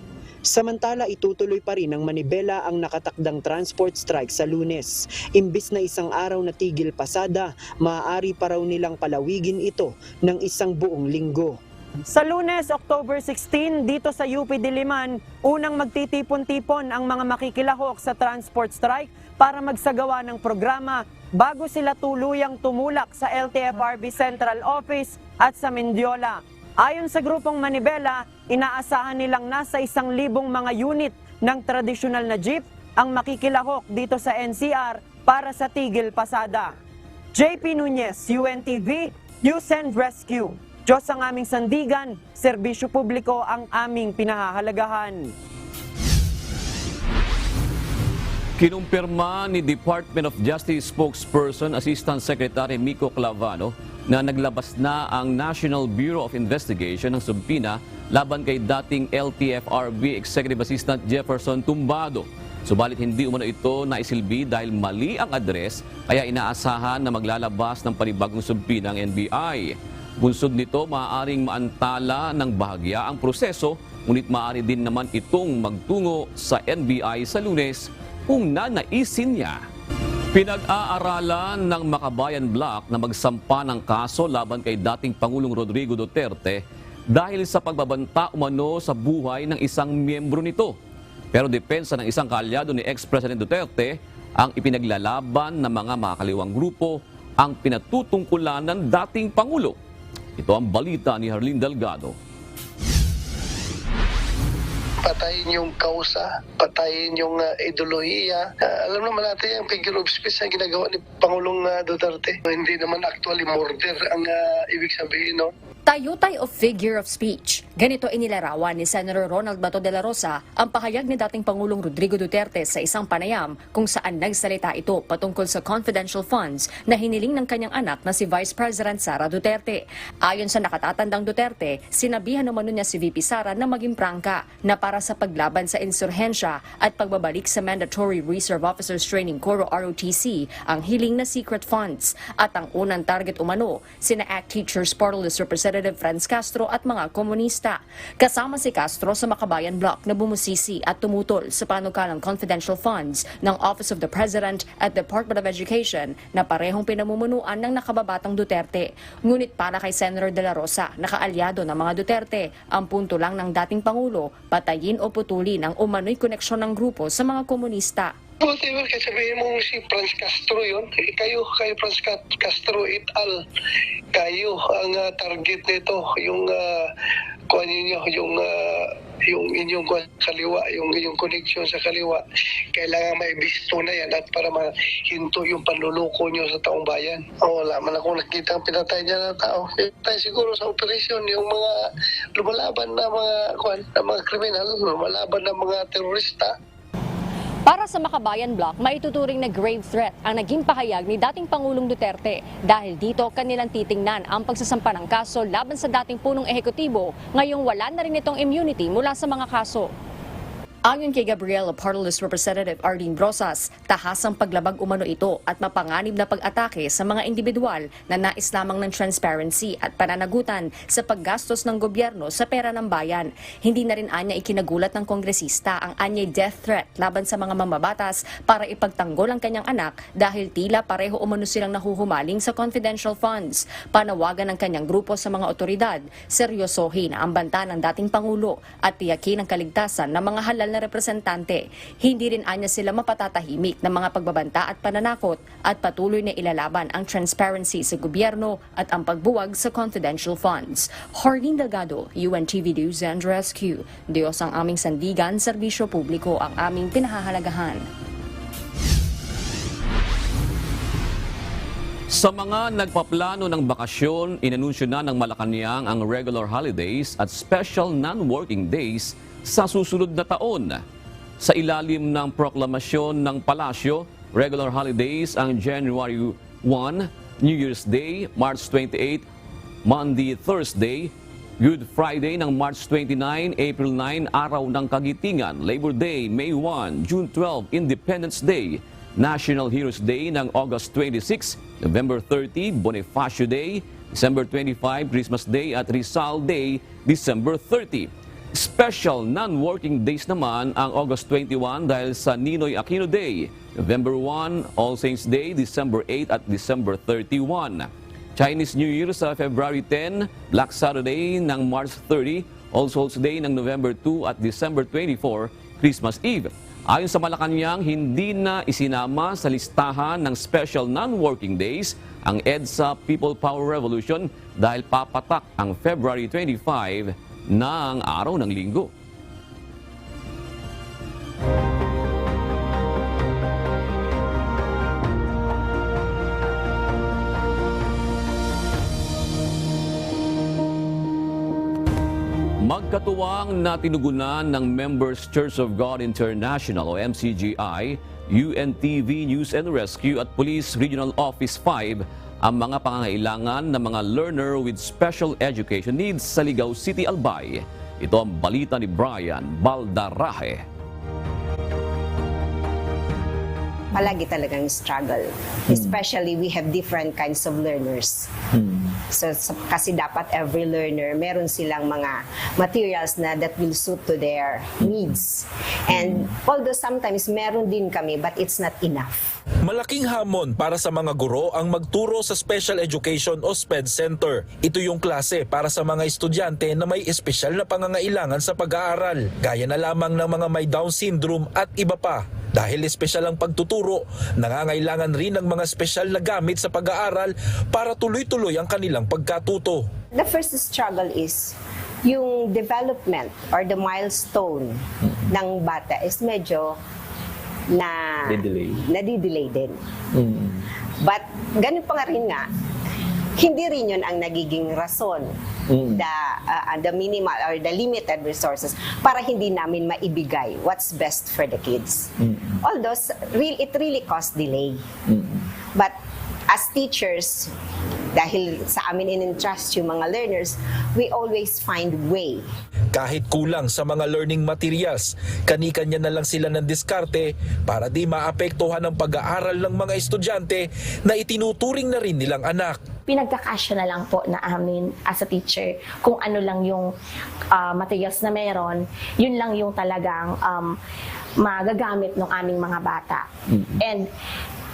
Samantala, itutuloy pa rin ng Manibela ang nakatakdang transport strike sa Lunes. Imbis na isang araw na tigil pasada, maaari pa raw nilang palawigin ito ng isang buong linggo. Sa Lunes, October 16, dito sa UP Diliman, unang magtitipon-tipon ang mga makikilahok sa transport strike para magsagawa ng programa bago sila tuluyang tumulak sa LTFRB Central Office at sa Mendiola. Ayon sa grupong Manibela, inaasahan nilang nasa 1,000 mga unit ng tradisyonal na jeep ang makikilahok dito sa NCR para sa tigil pasada. JP Nunez, UNTV, News and Rescue. Diyos ang aming sandigan, serbisyo publiko ang aming pinahahalagahan. Kinumpirma ni Department of Justice spokesperson Assistant Secretary Mico Clavano na naglabas na ang National Bureau of Investigation ng subpina laban kay dating LTFRB Executive Assistant Jefferson Tumbado. Subalit hindi umano ito naisilbi dahil mali ang address kaya inaasahan na maglalabas ng panibagong subpina ng NBI. Bunsod nito, maaaring maantala ng bahagya ang proseso, ngunit maaari din naman itong magtungo sa NBI sa Lunes kung nanaisin niya. Pinag-aaralan ng Makabayan Bloc na magsampa ng kaso laban kay dating Pangulong Rodrigo Duterte dahil sa pagbabanta umano sa buhay ng isang miyembro nito. Pero depensa ng isang kaalyado ni ex-President Duterte, ang ipinaglalaban ng mga makakaliwang grupo ang pinatutungkulan ng dating Pangulo. Ito ang balita ni Harleen Delgado. patayin yung kausa, patayin yung ideolohiya. Alam naman natin yung figure of speech na ginagawa ni Pangulong Duterte. Hindi naman actually murder ang ibig sabihin, no? Tayutay o figure of speech. Ganito inilarawan ni Senator Ronald Bato de la Rosa ang pahayag ni dating Pangulong Rodrigo Duterte sa isang panayam kung saan nagsalita ito patungkol sa confidential funds na hiniling ng kanyang anak na si Vice President Sara Duterte. Ayon sa nakatatandang Duterte, sinabihan naman niya si VP Sara na maging prangka na para sa paglaban sa insurhensya at pagbabalik sa Mandatory Reserve Officers Training Corps o ROTC ang hiling na secret funds. At ang unang target umano, sina ACT Teachers Party List Representative Franz Castro at mga komunista. Kasama si Castro sa Makabayan Bloc na bumusisi at tumutol sa panukalang confidential funds ng Office of the President at Department of Education na parehong pinamumunuan ng nakababatang Duterte. Ngunit para kay Senator De La Rosa, nakaalyado ng mga Duterte, ang punto lang ng dating Pangulo, patayin o putulin ang umano'y koneksyon ng grupo sa mga komunista. Whatever, kasi sabihin mo si Franz Castro yun. Kayo Franz Castro et al. Kayo ang target nito. Yung kuha ninyo, yung inyong kaliwa, yung inyong connection sa kaliwa. Kailangan may bisto na yan at para mahinto yung panluloko nyo sa taong bayan. Wala man akong nakita ang pinatay niya ng tao. Pinatay siguro sa operasyon yung mga lumalaban na mga kriminal, lumalaban na mga terorista. Para sa Makabayan Bloc, maituturing na grave threat ang naging pahayag ni dating Pangulong Duterte. Dahil dito, kanilang titingnan ang pagsasampa ng kaso laban sa dating punong ehekutibo, ngayong wala na rin itong immunity mula sa mga kaso. Ayon kay Gabriela Party List Representative Arlene Brosas, tahasang paglabag umano ito at mapanganib na pag-atake sa mga individual na nais lamang ng transparency at pananagutan sa paggastos ng gobyerno sa pera ng bayan. Hindi na rin anya ikinagulat ng kongresista ang anyay death threat laban sa mga mamabatas para ipagtanggol ang kanyang anak dahil tila pareho umano silang nahuhumaling sa confidential funds. Panawagan ng kanyang grupo sa mga otoridad, seryosohin ang banta ng dating Pangulo at tiyakin ang kaligtasan ng mga halal na representante. Hindi rin anya sila mapatatahimik ng mga pagbabanta at pananakot at patuloy na ilalaban ang transparency sa gobyerno at ang pagbuwag sa confidential funds. Harleen Delgado, UNTV News and Rescue. Diyos ang aming sandigan, serbisyo publiko ang aming pinahahalagahan. Sa mga nagpaplano ng bakasyon, inanunsyo na ng Malacanang ang regular holidays at special non-working days sa susunod na taon. Sa ilalim ng proklamasyon ng Palasyo, regular holidays ang January 1, New Year's Day, March 28, Monday, Thursday, Good Friday ng March 29, April 9, Araw ng Kagitingan, Labor Day, May 1, June 12, Independence Day, National Heroes Day ng August 26, November 30, Bonifacio Day, December 25, Christmas Day at Rizal Day, December 30. Special non-working days naman ang August 21 dahil sa Ninoy Aquino Day, November 1, All Saints Day, December 8 at December 31. Chinese New Year sa February 10, Black Saturday ng March 30, All Souls Day ng November 2 at December 24, Christmas Eve. Ayon sa Malacanang, hindi na isinama sa listahan ng special non-working days ang EDSA People Power Revolution dahil papatak ang February 25 ng araw ng linggo. Magkatuwang na tinugunan ng Members Church of God International o MCGI, UNTV News and Rescue at Police Regional Office 5 ang mga pangangailangan ng mga learner with special education needs sa Ligao City, Albay. Ito ang balita ni Brian Baldaraje. Palagi talagang struggle. Especially we have different kinds of learners. So kasi dapat every learner meron silang mga materials na that will suit to their needs. And although sometimes meron din kami but it's not enough. Malaking hamon para sa mga guro ang magturo sa Special Education o SPED Center. Ito yung klase para sa mga estudyante na may espesyal na pangangailangan sa pag-aaral, gaya na lamang ng mga may Down syndrome at iba pa. Dahil espesyal ang pagtuturo, nangangailangan rin ng mga espesyal na gamit sa pag-aaral para tuloy-tuloy ang kanilang pagkatuto. The first struggle is yung development or the milestone ng bata is medyo nadidelay din. But ganun pa nga rin nga, hindi rin yun ang nagiging rason, the minimal or the limited resources para hindi namin maibigay what's best for the kids. Although it really caused delay. But as teachers, dahil sa amin in-entrust yung mga learners, we always find way. Kahit kulang sa mga learning materials, kani-kanya na lang sila ng diskarte para di maapektuhan ang pag-aaral ng mga estudyante na itinuturing na rin nilang anak. Pinagkakasya na lang po na amin as a teacher kung ano lang yung materials na meron, yun lang yung talagang magagamit ng aming mga bata. And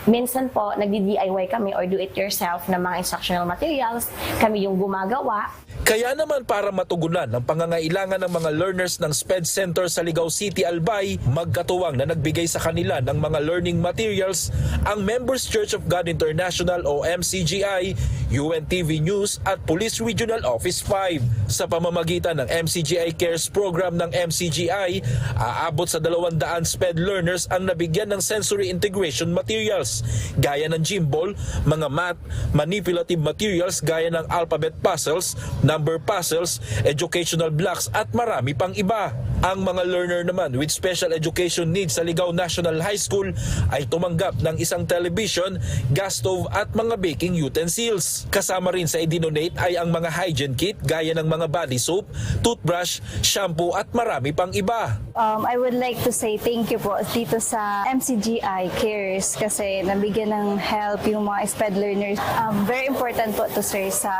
minsan po, nagdi-DIY kami or do-it-yourself ng mga instructional materials. Kami yung gumagawa. Kaya naman para matugunan ang pangangailangan ng mga learners ng SPED Center sa Ligao City, Albay, magkatuwang na nagbigay sa kanila ng mga learning materials ang Members Church of God International o MCGI, UNTV News at Police Regional Office 5. Sa pamamagitan ng MCGI Cares Program ng MCGI, aabot sa 200 SPED learners ang nabigyan ng sensory integration materials gaya ng gimbal, mga math, manipulative materials gaya ng alphabet puzzles, number puzzles, educational blocks at marami pang iba. Ang mga learner naman with special education needs sa Ligao National High School ay tumanggap ng isang television, gas stove at mga baking utensils. Kasama rin sa i-donate ay ang mga hygiene kit gaya ng mga body soap, toothbrush, shampoo at marami pang iba. I would like to say thank you po dito sa MCGI Cares kasi nabigyan ng help yung mga SPED learners. Very important po to sir sa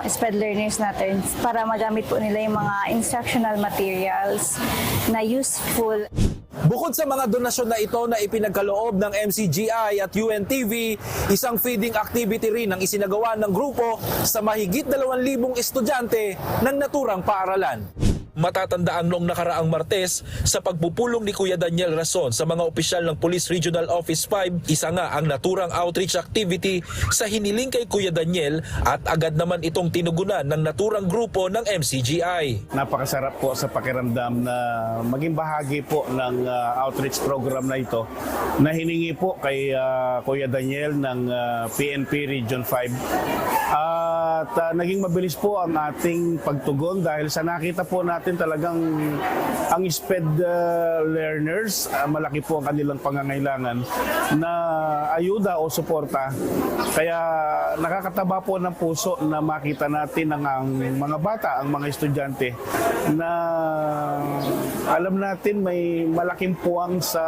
SPED learners natin para magamit po nila yung mga instructional materials na useful. Bukod sa mga donasyon na ito na ipinagkaloob ng MCGI at UNTV, isang feeding activity rin ang isinagawa ng grupo sa mahigit 2,000 estudyante ng naturang paaralan. Matatandaan noong nakaraang Martes sa pagpupulong ni Kuya Daniel Rason sa mga opisyal ng Police Regional Office 5, isa nga ang naturang outreach activity sa hiniling kay Kuya Daniel at agad naman itong tinugunan ng naturang grupo ng MCGI. Napakasarap po sa pakiramdam na maging bahagi po ng outreach program na ito na hiningi po kay Kuya Daniel ng PNP Region 5. At naging mabilis po ang ating pagtugon dahil sa nakita po natin talagang ang SPED learners, malaki po ang kanilang pangangailangan na ayuda o suporta. Kaya nakakataba po ng puso na makita natin ang mga bata, ang mga estudyante na alam natin may malaking puwang sa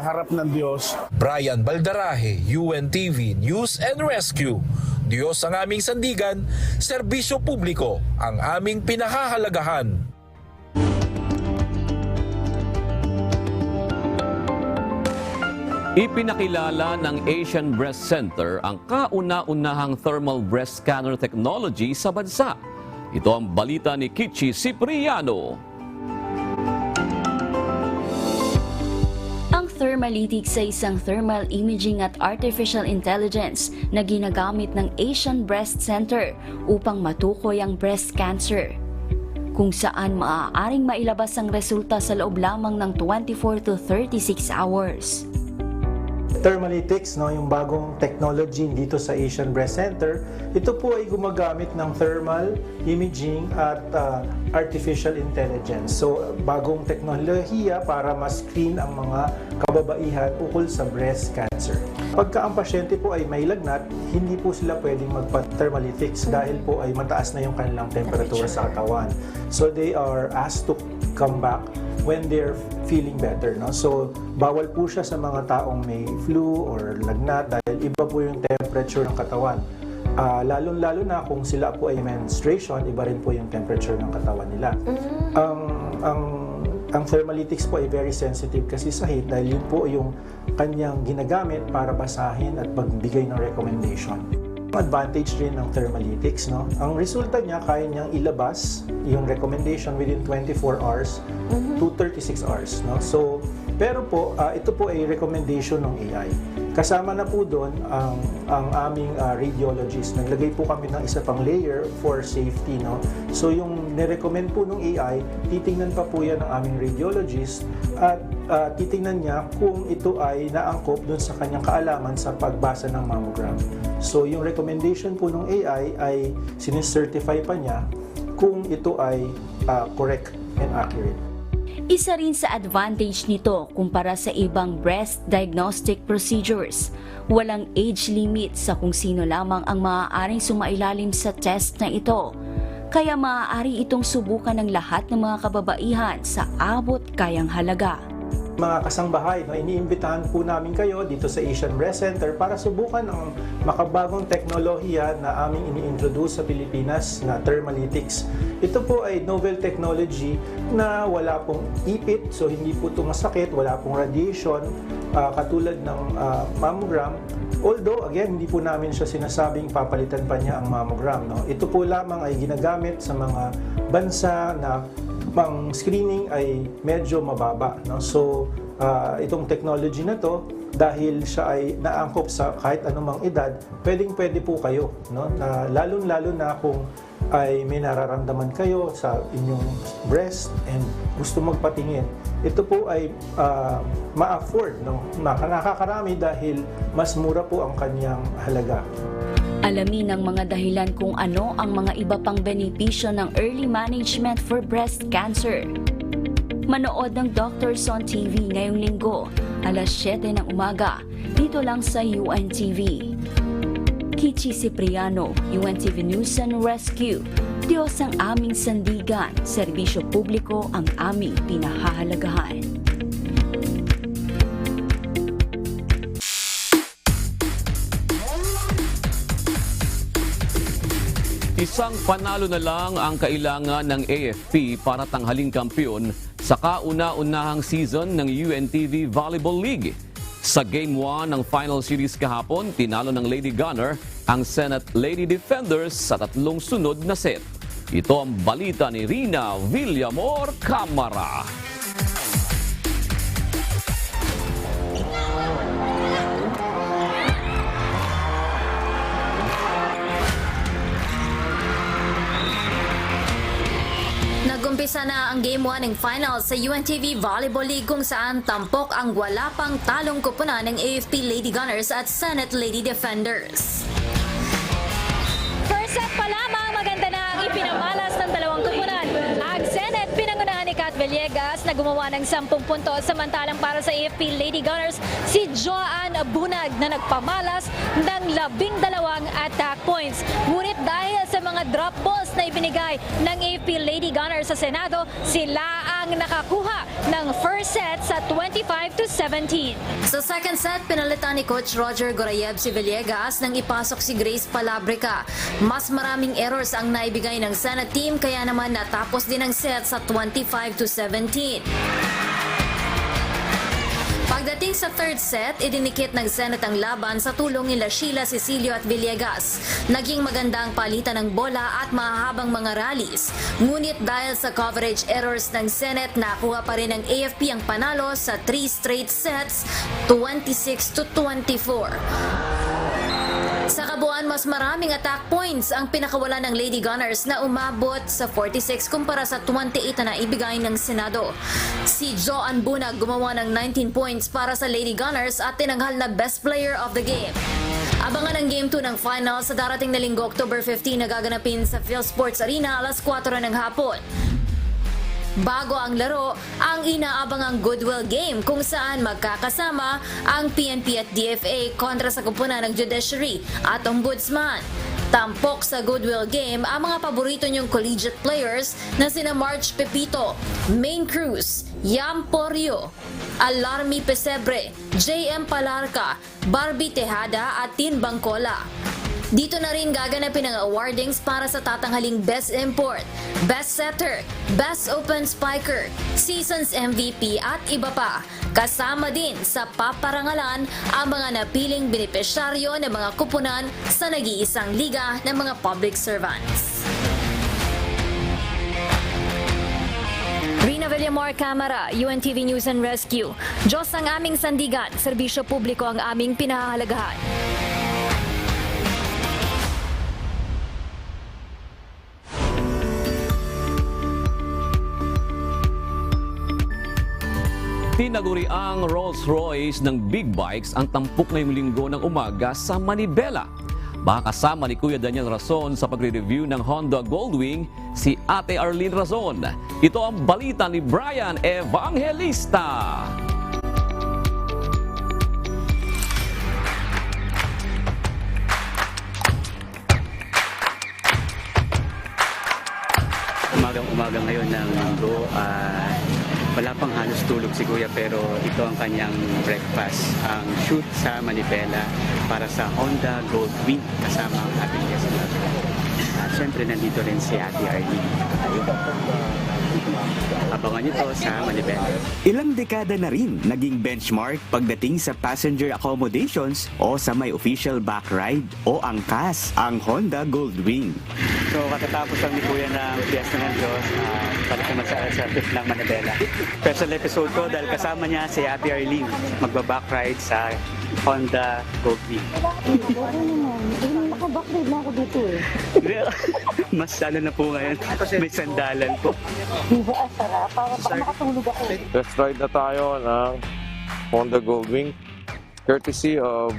harap ng Diyos. Brian Baldarahe, UNTV News and Rescue. Diyos ang aming sandigan, serbisyo publiko ang aming pinahahalagahan. Ipinakilala ng Asian Breast Center ang kauna-unahang thermal breast scanner technology sa bansa. Ito ang balita ni Kichi Cipriano. Ang Thermalytics ay isang thermal imaging at artificial intelligence na ginagamit ng Asian Breast Center upang matukoy ang breast cancer, kung saan maaaring mailabas ang resulta sa loob lamang ng 24 to 36 hours. Thermalytics, yung bagong technology dito sa Asian Breast Center, ito po ay gumagamit ng thermal imaging at artificial intelligence. So, bagong teknolohiya para ma-screen ang mga kababaihan ukol sa breast cancer. Pagka ang pasyente po ay may lagnat, hindi po sila pwedeng magpa-thermalytics dahil po ay mataas na yung kanilang temperature sa katawan. So, they are asked to come back when they're feeling better. So, bawal po siya sa mga taong may flu or lagnat dahil iba po yung temperature ng katawan. Lalo na kung sila po ay menstruation, iba rin po yung temperature ng katawan nila. Ang thermalytics po ay very sensitive kasi sa heat dahil yun po yung kanyang ginagamit para basahin at magbigay ng recommendation. Advantage rin ng thermalytics, ang resulta niya kaya niyang ilabas yung recommendation within 24 hours to 36 hours. So, pero po, ito po ay recommendation ng AI. Kasama na po doon ang aming radiologist. Naglagay po kami ng isa pang layer for safety. No? So yung nirecommend po ng AI, titingnan pa po yan ng aming radiologist at titingnan niya kung ito ay naangkop doon sa kanyang kaalaman sa pagbasa ng mammogram. So yung recommendation po ng AI ay sinicertify pa niya kung ito ay correct and accurate. Isa rin sa advantage nito kumpara sa ibang breast diagnostic procedures. Walang age limit sa kung sino lamang ang maaaring sumailalim sa test na ito. Kaya maaari itong subukan ng lahat ng mga kababaihan sa abot kayang halaga. Mga kasangbahay, iniimbitahan po namin kayo dito sa Asian Breast Center para subukan ang makabagong teknolohiya na aming ini-introduce sa Pilipinas na Thermalytics. Ito po ay novel technology na wala pong ipit, so hindi po ito masakit, wala pong radiation, katulad ng mammogram. Although, again, hindi po namin siya sinasabing papalitan pa niya ang mammogram. No? Ito po lamang ay ginagamit sa mga bansa na ang screening ay medyo mababa. No? So, itong technology na to, dahil siya ay naangkop sa kahit anumang edad, pwede po kayo. No? Lalo na kung ay may nararamdaman kayo sa inyong breast and gusto magpatingin. Ito po ay ma-afford. No? Nakakarami dahil mas mura po ang kanyang halaga. Alamin ang mga dahilan kung ano ang mga iba pang benepisyo ng early management for breast cancer. Manood ng Doctors on TV ngayong linggo, alas 7 ng umaga, dito lang sa UNTV. Kichi Cipriano, UNTV News and Rescue. Diyos ang aming sandigan, serbisyo publiko ang aming pinahahalagahan. Isang panalo na lang ang kailangan ng AFP para tanghaling kampiyon sa kauna-unahang season ng UNTV Volleyball League. Sa Game 1 ng Final Series kahapon, tinalo ng Lady Gunner ang Senate Lady Defenders sa 3 sunod na set. Ito ang balita ni Rina Villamor Camara. Nagumpisa na ang Game 1 ng finals sa UNTV Volleyball League kung saan tampok ang wala pang talong kupunan ng AFP Lady Gunners at Senate Lady Defenders. First set pa lamang, maganda na ang ipinamalas ng dalawang kupunan. Ang Senate pinangunahan ni Kat Villegas na gumawa ng 10 puntos, samantalang para sa AFP Lady Gunners, si Joanne Bunag na nagpamalas ng 12 attack points. Ngunit dahil sa mga drop balls na ibinigay ng AFP Lady Gunners sa Senado, sila ang nakakuha ng first set sa 25-17. Sa second set, pinalitan ni Coach Roger Gorayev si Villegas nang ipasok si Grace Palabrica. Mas maraming errors ang naibigay ng Senate team kaya naman natapos din ang set sa 25-17. Pagdating sa third set, idinikit ng Senate ang laban sa tulong nila Sheila Cecilio at Villegas. Naging maganda ang palitan ng bola at mahahabang mga rallies. Ngunit dahil sa coverage errors ng Senate, nakuha pa rin ng AFP ang panalo sa 3 straight sets, 26-24. Sa kabuuan, mas maraming attack points ang pinakawalan ng Lady Gunners na umabot sa 46 kumpara sa 28 na naibigay ng Senado. Si Joanne Bunag gumawa ng 19 points para sa Lady Gunners at tinanghal na Best Player of the Game. Abangan ang Game 2 ng final sa darating na linggo, October 15 na gaganapin sa PhilSports Arena alas 4 ng hapon. Bago ang laro, ang inaabangang Goodwill Game kung saan magkakasama ang PNP at DFA kontra sa kupunan ng Judiciary at Ombudsman. Tampok sa Goodwill Game ang mga paborito niyong collegiate players na sina March Pepito, Maine Cruz, Yam Porrio, Alarmi Pesebre, JM Palarca, Barbie Tejada at Tin Bangcola. Dito na rin gaganapin ang awardings para sa tatanghaling Best Import, Best Setter, Best Open Spiker, Seasons MVP at iba pa. Kasama din sa paparangalan ang mga napiling benepisyaryo ng mga kupunan sa nag-iisang liga ng mga public servants. Rina Mar Camara, UNTV News and Rescue. Diyos ang aming sandigan, serbisyo publiko ang aming pinahahalagahan. Tinaguri ang Rolls-Royce ng Big Bikes ang tampok ngayong linggo ng umaga sa Manibela. Baka kasama ni Kuya Daniel Razon sa pagre-review ng Honda Goldwing si Ate Arlene Razon. Ito ang balita ni Brian Evangelista. Umaga ngayon ng linggo, wala pang halos tulog si Kuya pero ito ang kanyang breakfast, ang shoot sa Manibela para sa Honda Goldwing kasama ang ating guest natin. Siyempre nandito rin si Ate Arlene. Abangan nyo to sa Manibela. Ilang dekada na rin naging benchmark pagdating sa passenger accommodations o sa may official back ride o angkas, ang Honda Goldwing. So katatapos lang ni Kuya ng Fiesta ng Diyos, balik naman sa trip ng Manibela. Special episode ko dahil kasama niya si Ate Arlene, magbaback ride sa Honda Goldwing. Naka-backride na ako dito eh. Mas na po ngayon, may sandalan po. Di ba sarap? Para baka makatulog ako. Test ride na tayo ng Honda Goldwing courtesy of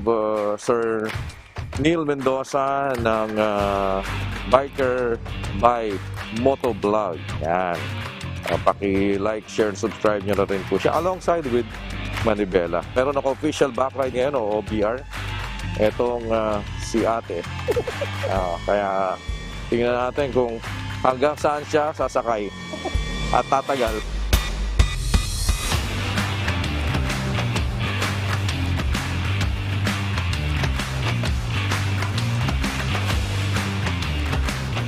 Sir Neil Mendoza ng Biker by Motovlog. Yan. Paki-like, share, and subscribe nyo na rin po siya alongside with Manibela. Meron ako official back ride ngayon o OBR. Etong si Ate. Kaya tingnan natin kung hanggang saan siya sasakay at tatagal.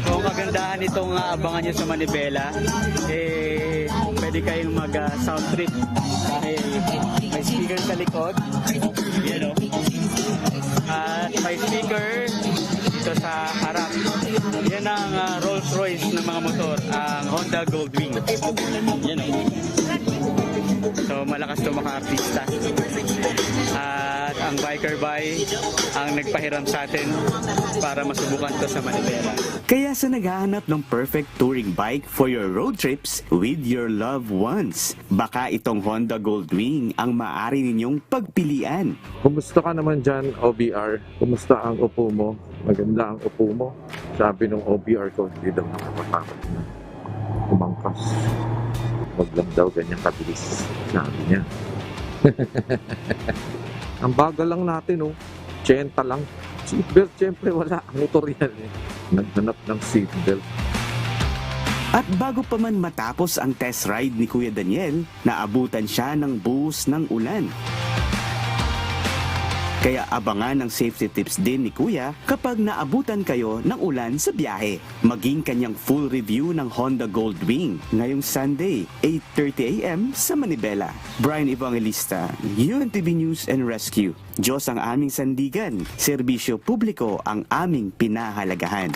So, kagandahan itong abangan nyo sa Manibela, pwede kayong mag-sound trip dahil may speaker sa likod. Yan o. At may speaker dito sa harap. Yan ang Rolls-Royce ng mga motor, ang Honda Goldwing. Yan o. So malakas ito mga artista. At ang Biker By ang nagpahiram sa atin para masubukan to sa Manibela. Kaya sa naghahanap ng perfect touring bike for your road trips with your loved ones, baka itong Honda Goldwing ang maaari ninyong pagpilian. Kumusta ka naman dyan, OBR? Kumusta ang upo mo? Maganda ang upo mo? Sabi ng OBR ko, hindi daw nakakatakot na umangkas. Wag lang daw ganyan kabilis. Sabi niya. Ang bagal lang natin, oh. 80 lang. Seatbelt, syempre wala. Motor yan, eh. Naghanap ng seatbelt. At bago pa man matapos ang test ride ni Kuya Daniel, naabutan siya ng buhos ng ulan. Kaya abangan ang safety tips din ni Kuya kapag naabutan kayo ng ulan sa biyahe. Maging kanyang full review ng Honda Goldwing ngayong Sunday, 8:30 a.m. sa Manibela. Brian Evangelista, UNTV News and Rescue. Diyos ang aming sandigan, serbisyo publiko ang aming pinahalagahan.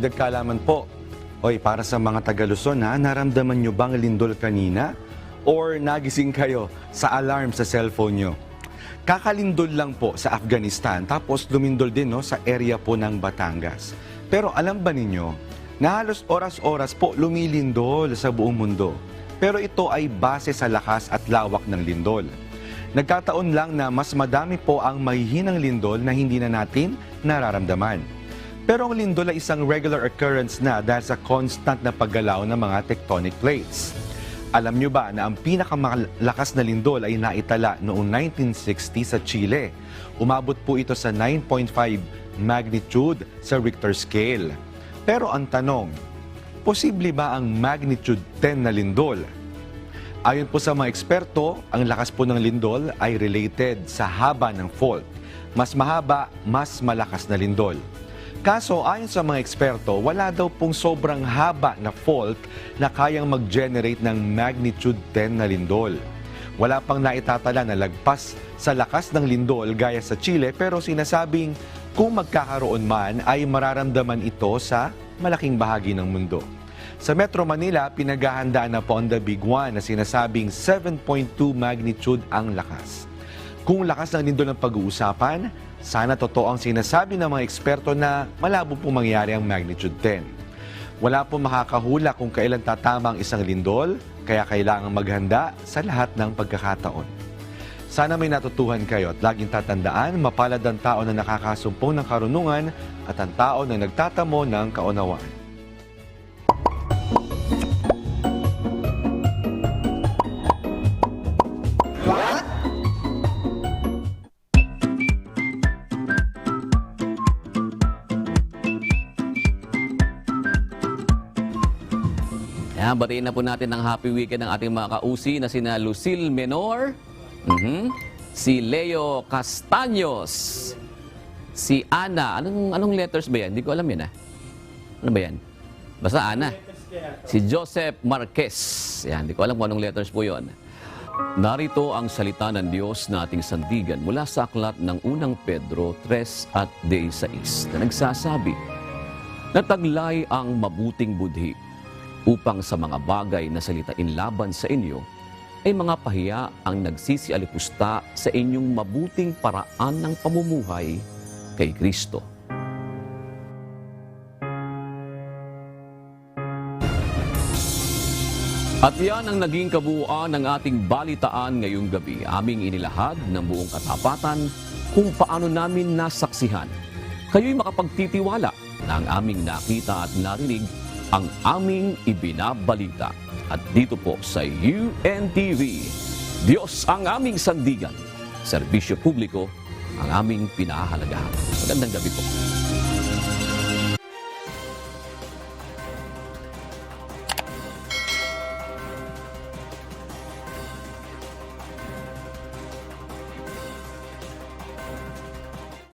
Dagdag kaalaman po. Oy, para sa mga taga-Luzon ha, naramdaman nyo bang lindol kanina? Or nagising kayo sa alarm sa cellphone nyo? Kakalindol lang po sa Afghanistan, tapos lumindol din no, sa area po ng Batangas. Pero alam ba ninyo, na halos oras-oras po lumilindol sa buong mundo. Pero ito ay base sa lakas at lawak ng lindol. Nagkataon lang na mas madami po ang mahihinang lindol na hindi na natin nararamdaman. Pero ang lindol ay isang regular occurrence na dahil sa constant na paggalaw ng mga tectonic plates. Alam nyo ba na ang pinakamalakas na lindol ay naitala noong 1960 sa Chile? Umabot po ito sa 9.5 magnitude sa Richter scale. Pero ang tanong, posible ba ang magnitude 10 na lindol? Ayon po sa mga eksperto, ang lakas po ng lindol ay related sa haba ng fault. Mas mahaba, mas malakas na lindol. Kaso ayon sa mga eksperto, wala daw pong sobrang haba na fault na kayang mag-generate ng magnitude 10 na lindol. Wala pang naitatala na lagpas sa lakas ng lindol gaya sa Chile, pero sinasabing kung magkakaroon man ay mararamdaman ito sa malaking bahagi ng mundo. Sa Metro Manila, pinaghahandaan na po ang The Big One na sinasabing 7.2 magnitude ang lakas. Kung lakas ng lindol ang pag-uusapan, sana totoo ang sinasabi ng mga eksperto na malabo pong mangyari ang magnitude 10. Wala pong makakahula kung kailan tatama ang isang lindol, kaya kailangang maghanda sa lahat ng pagkakataon. Sana may natutuhan kayo at laging tatandaan, mapalad ang tao na nakakasumpong ng karunungan at ang tao na nagtatamo ng kaunawaan. Yan, batiin na po natin ng happy weekend ng ating mga kausi na sina Lucille Menor, si Leo Castaños, si Ana. Anong letters ba yan? Hindi ko alam yan. Ano ba yan? Basta Ana. Si Joseph Marquez. Yan, hindi ko alam kung anong letters po yon. Narito ang salita ng Diyos na ating sandigan mula sa aklat ng unang Pedro 3 at 16 na nagsasabi, "Nataglay ang mabuting budhi upang sa mga bagay na salitain laban sa inyo, ay mga pahiya ang nagsisialipusta sa inyong mabuting paraan ng pamumuhay kay Kristo." At yan ang naging kabuuan ng ating balitaan ngayong gabi. Aming inilahad ng buong katapatan kung paano namin nasaksihan. Kayo'y makapagtitiwala na ang aming nakita at narinig ang aming ibinabalita. At dito po sa UNTV, Diyos ang aming sandigan, serbisyo publiko ang aming pinahahalagahan. Magandang gabi po.